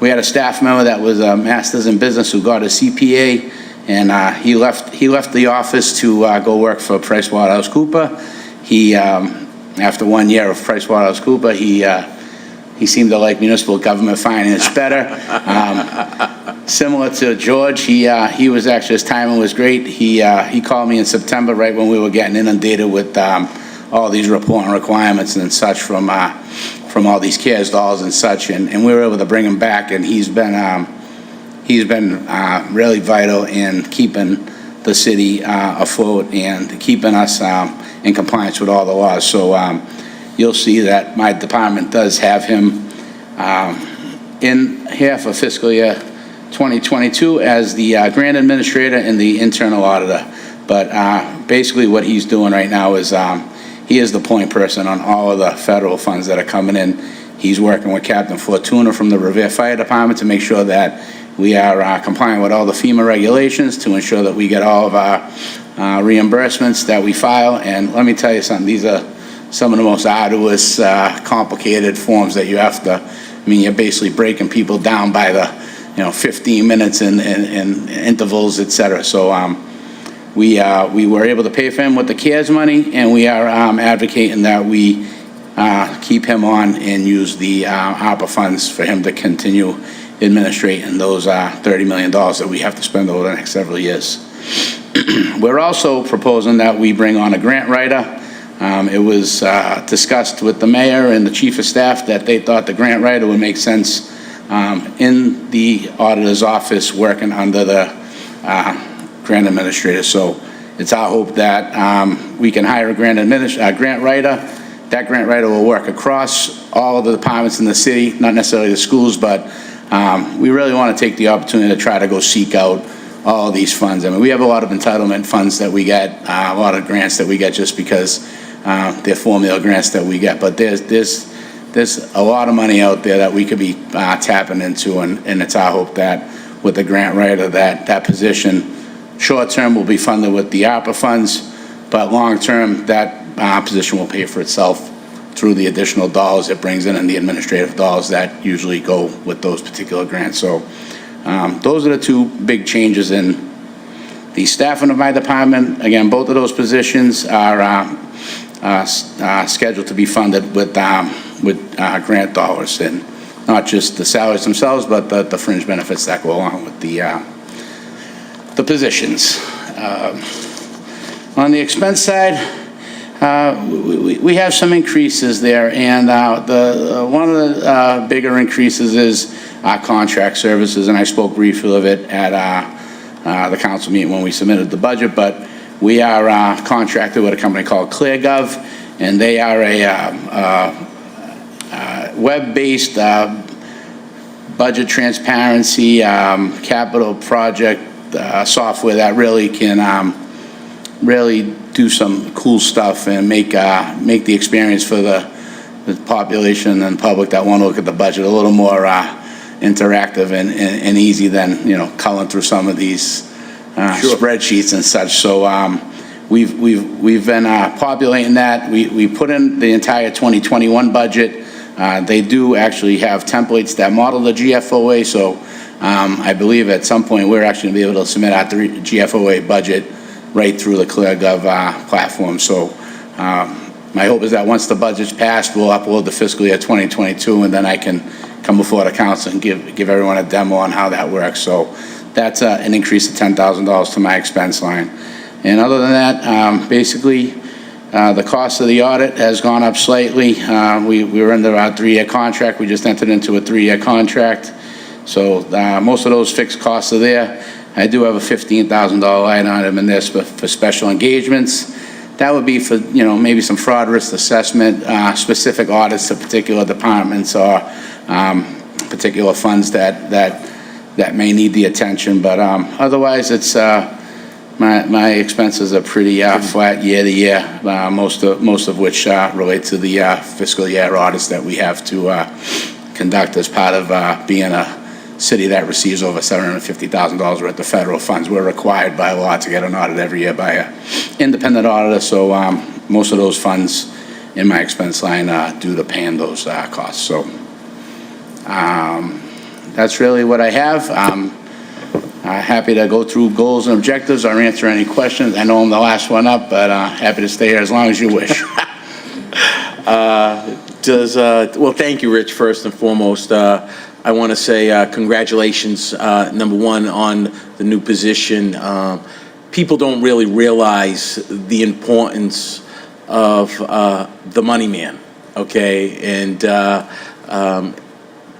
had a staff member that was a master's in business who got a CPA, and he left the office to go work for PricewaterhouseCoopers. He, after 1 year of PricewaterhouseCoopers, he He seemed to like municipal government finance better. Similar to George, he was actually, his timing was great. He called me in September, right when we were getting inundated with all these reporting requirements and such from all these CARES dollars and such, and we were able to bring him back, and he's been really vital in keeping the city afloat and keeping us in compliance with all the laws. So you'll see that my department does have him in here for fiscal year 2022 as the grant administrator and the internal auditor. But basically what he's doing right now is he is the point person on all of the federal funds that are coming in. He's working with Captain Fortuna from the Revere Fire Department to make sure that we are complying with all the FEMA regulations to ensure that we get all of our reimbursements that we file. And let me tell you something, these are some of the most arduous, complicated forms that you have to, I mean, you're basically breaking people down by the, 15 minutes in intervals, et cetera. So we were able to pay for him with the CARES money, and we are advocating that we keep him on and use the ARPA funds for him to continue administrating those $30 million that we have to spend over the next several years. We're also proposing that we bring on a grant writer. It was discussed with the mayor and the chief of staff that they thought the grant writer would make sense in the auditor's office working under the grant administrator. So it's our hope that we can hire a grant writer. That grant writer will work across all of the departments in the city, not necessarily the schools, but we really want to take the opportunity to try to go seek out all of these funds. I mean, we have a lot of entitlement funds that we get, a lot of grants that we get just because they're formula grants that we get. But there's a lot of money out there that we could be tapping into, and it's our hope that with the grant writer, that position, short-term will be funded with the ARPA funds, but long-term, that position will pay for itself through the additional dollars it brings in and the administrative dollars that usually go with those particular grants. So those are the two big changes in the staffing of my department. Again, both of those positions are scheduled to be funded with grant dollars, and not just the salaries themselves, but the fringe benefits that go along with the positions. On the expense side, we have some increases there, and one of the bigger increases is our contract services, and I spoke briefly of it at the council meeting when we submitted the budget, but we are contracted with a company called ClearGov, and they are a web-based budget transparency capital project software that really can really do some cool stuff and make the experience for the population and public that want to look at the budget a little more interactive and easy than culling through some of these spreadsheets and such. So we've been populating that. We put in the entire 2021 budget. They do actually have templates that model the GFOA. So I believe at some point we're actually going to be able to submit our GFOA budget right through the ClearGov platform. So my hope is that once the budget's passed, we'll upload the fiscal year 2022, and then I can come before the council and give everyone a demo on how that works. So that's an increase of $10,000 to my expense line. And other than that, basically, the cost of the audit has gone up slightly. We were under our 3-year contract. We just entered into a 3-year contract. So most of those fixed costs are there. I do have a $15,000 line item in this for special engagements. That would be for, maybe some fraud risk assessment, specific audits to particular departments or particular funds that may need the attention. But otherwise, it's my expenses are pretty flat year to year, most of which relate to the fiscal year audits that we have to conduct as part of being a city that receives over $750,000 worth of federal funds. We're required by law to get an audit every year by an independent auditor, so most of those funds in my expense line due to paying those costs. So that's really what I have. I'm happy to go through goals and objectives or answer any questions. I know I'm the last one up, but happy to stay here as long as you wish. Well, thank you, Rich, first and foremost. I want to say congratulations, number one, on the new position. People don't really realize the importance of the money man, okay? And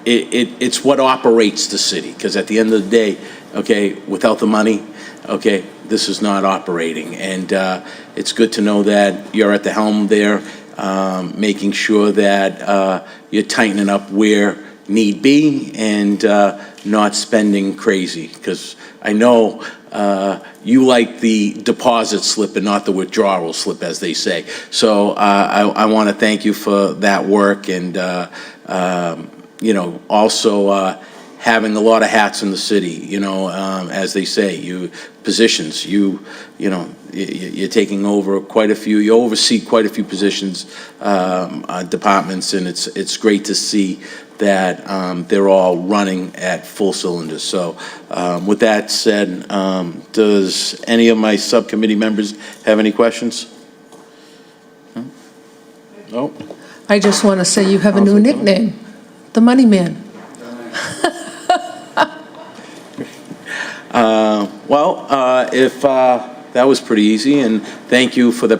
it's what operates the city, because at the end of the day, okay, without the money, okay, this is not operating. And it's good to know that you're at the helm there, making sure that you're tightening up where need be and not spending crazy, because I know you like the deposit slip and not the withdrawal slip, as they say. So I want to thank you for that work, and you know, also having a lot of hats in the city, you know, as they say, positions, you know, you're taking over quite a few, you oversee quite a few positions, departments, and it's great to see that they're all running at full cylinders. So with that said, does any of my subcommittee members have any questions? No? I just want to say you have a new nickname, the Money Man. If that was pretty easy, and thank you for the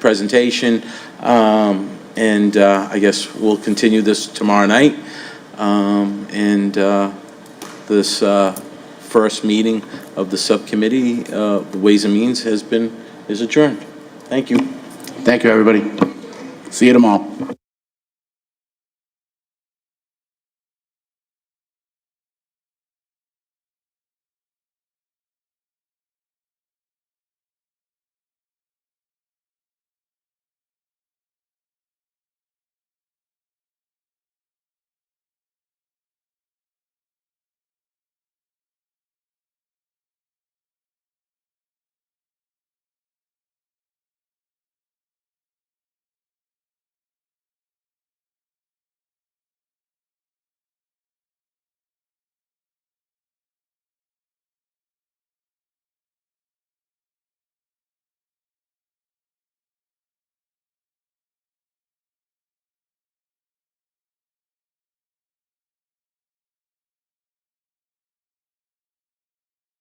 presentation, and I guess we'll continue this tomorrow night, and this first meeting of the subcommittee, the Ways and Means, is adjourned. Thank you. Thank you, everybody. See you tomorrow.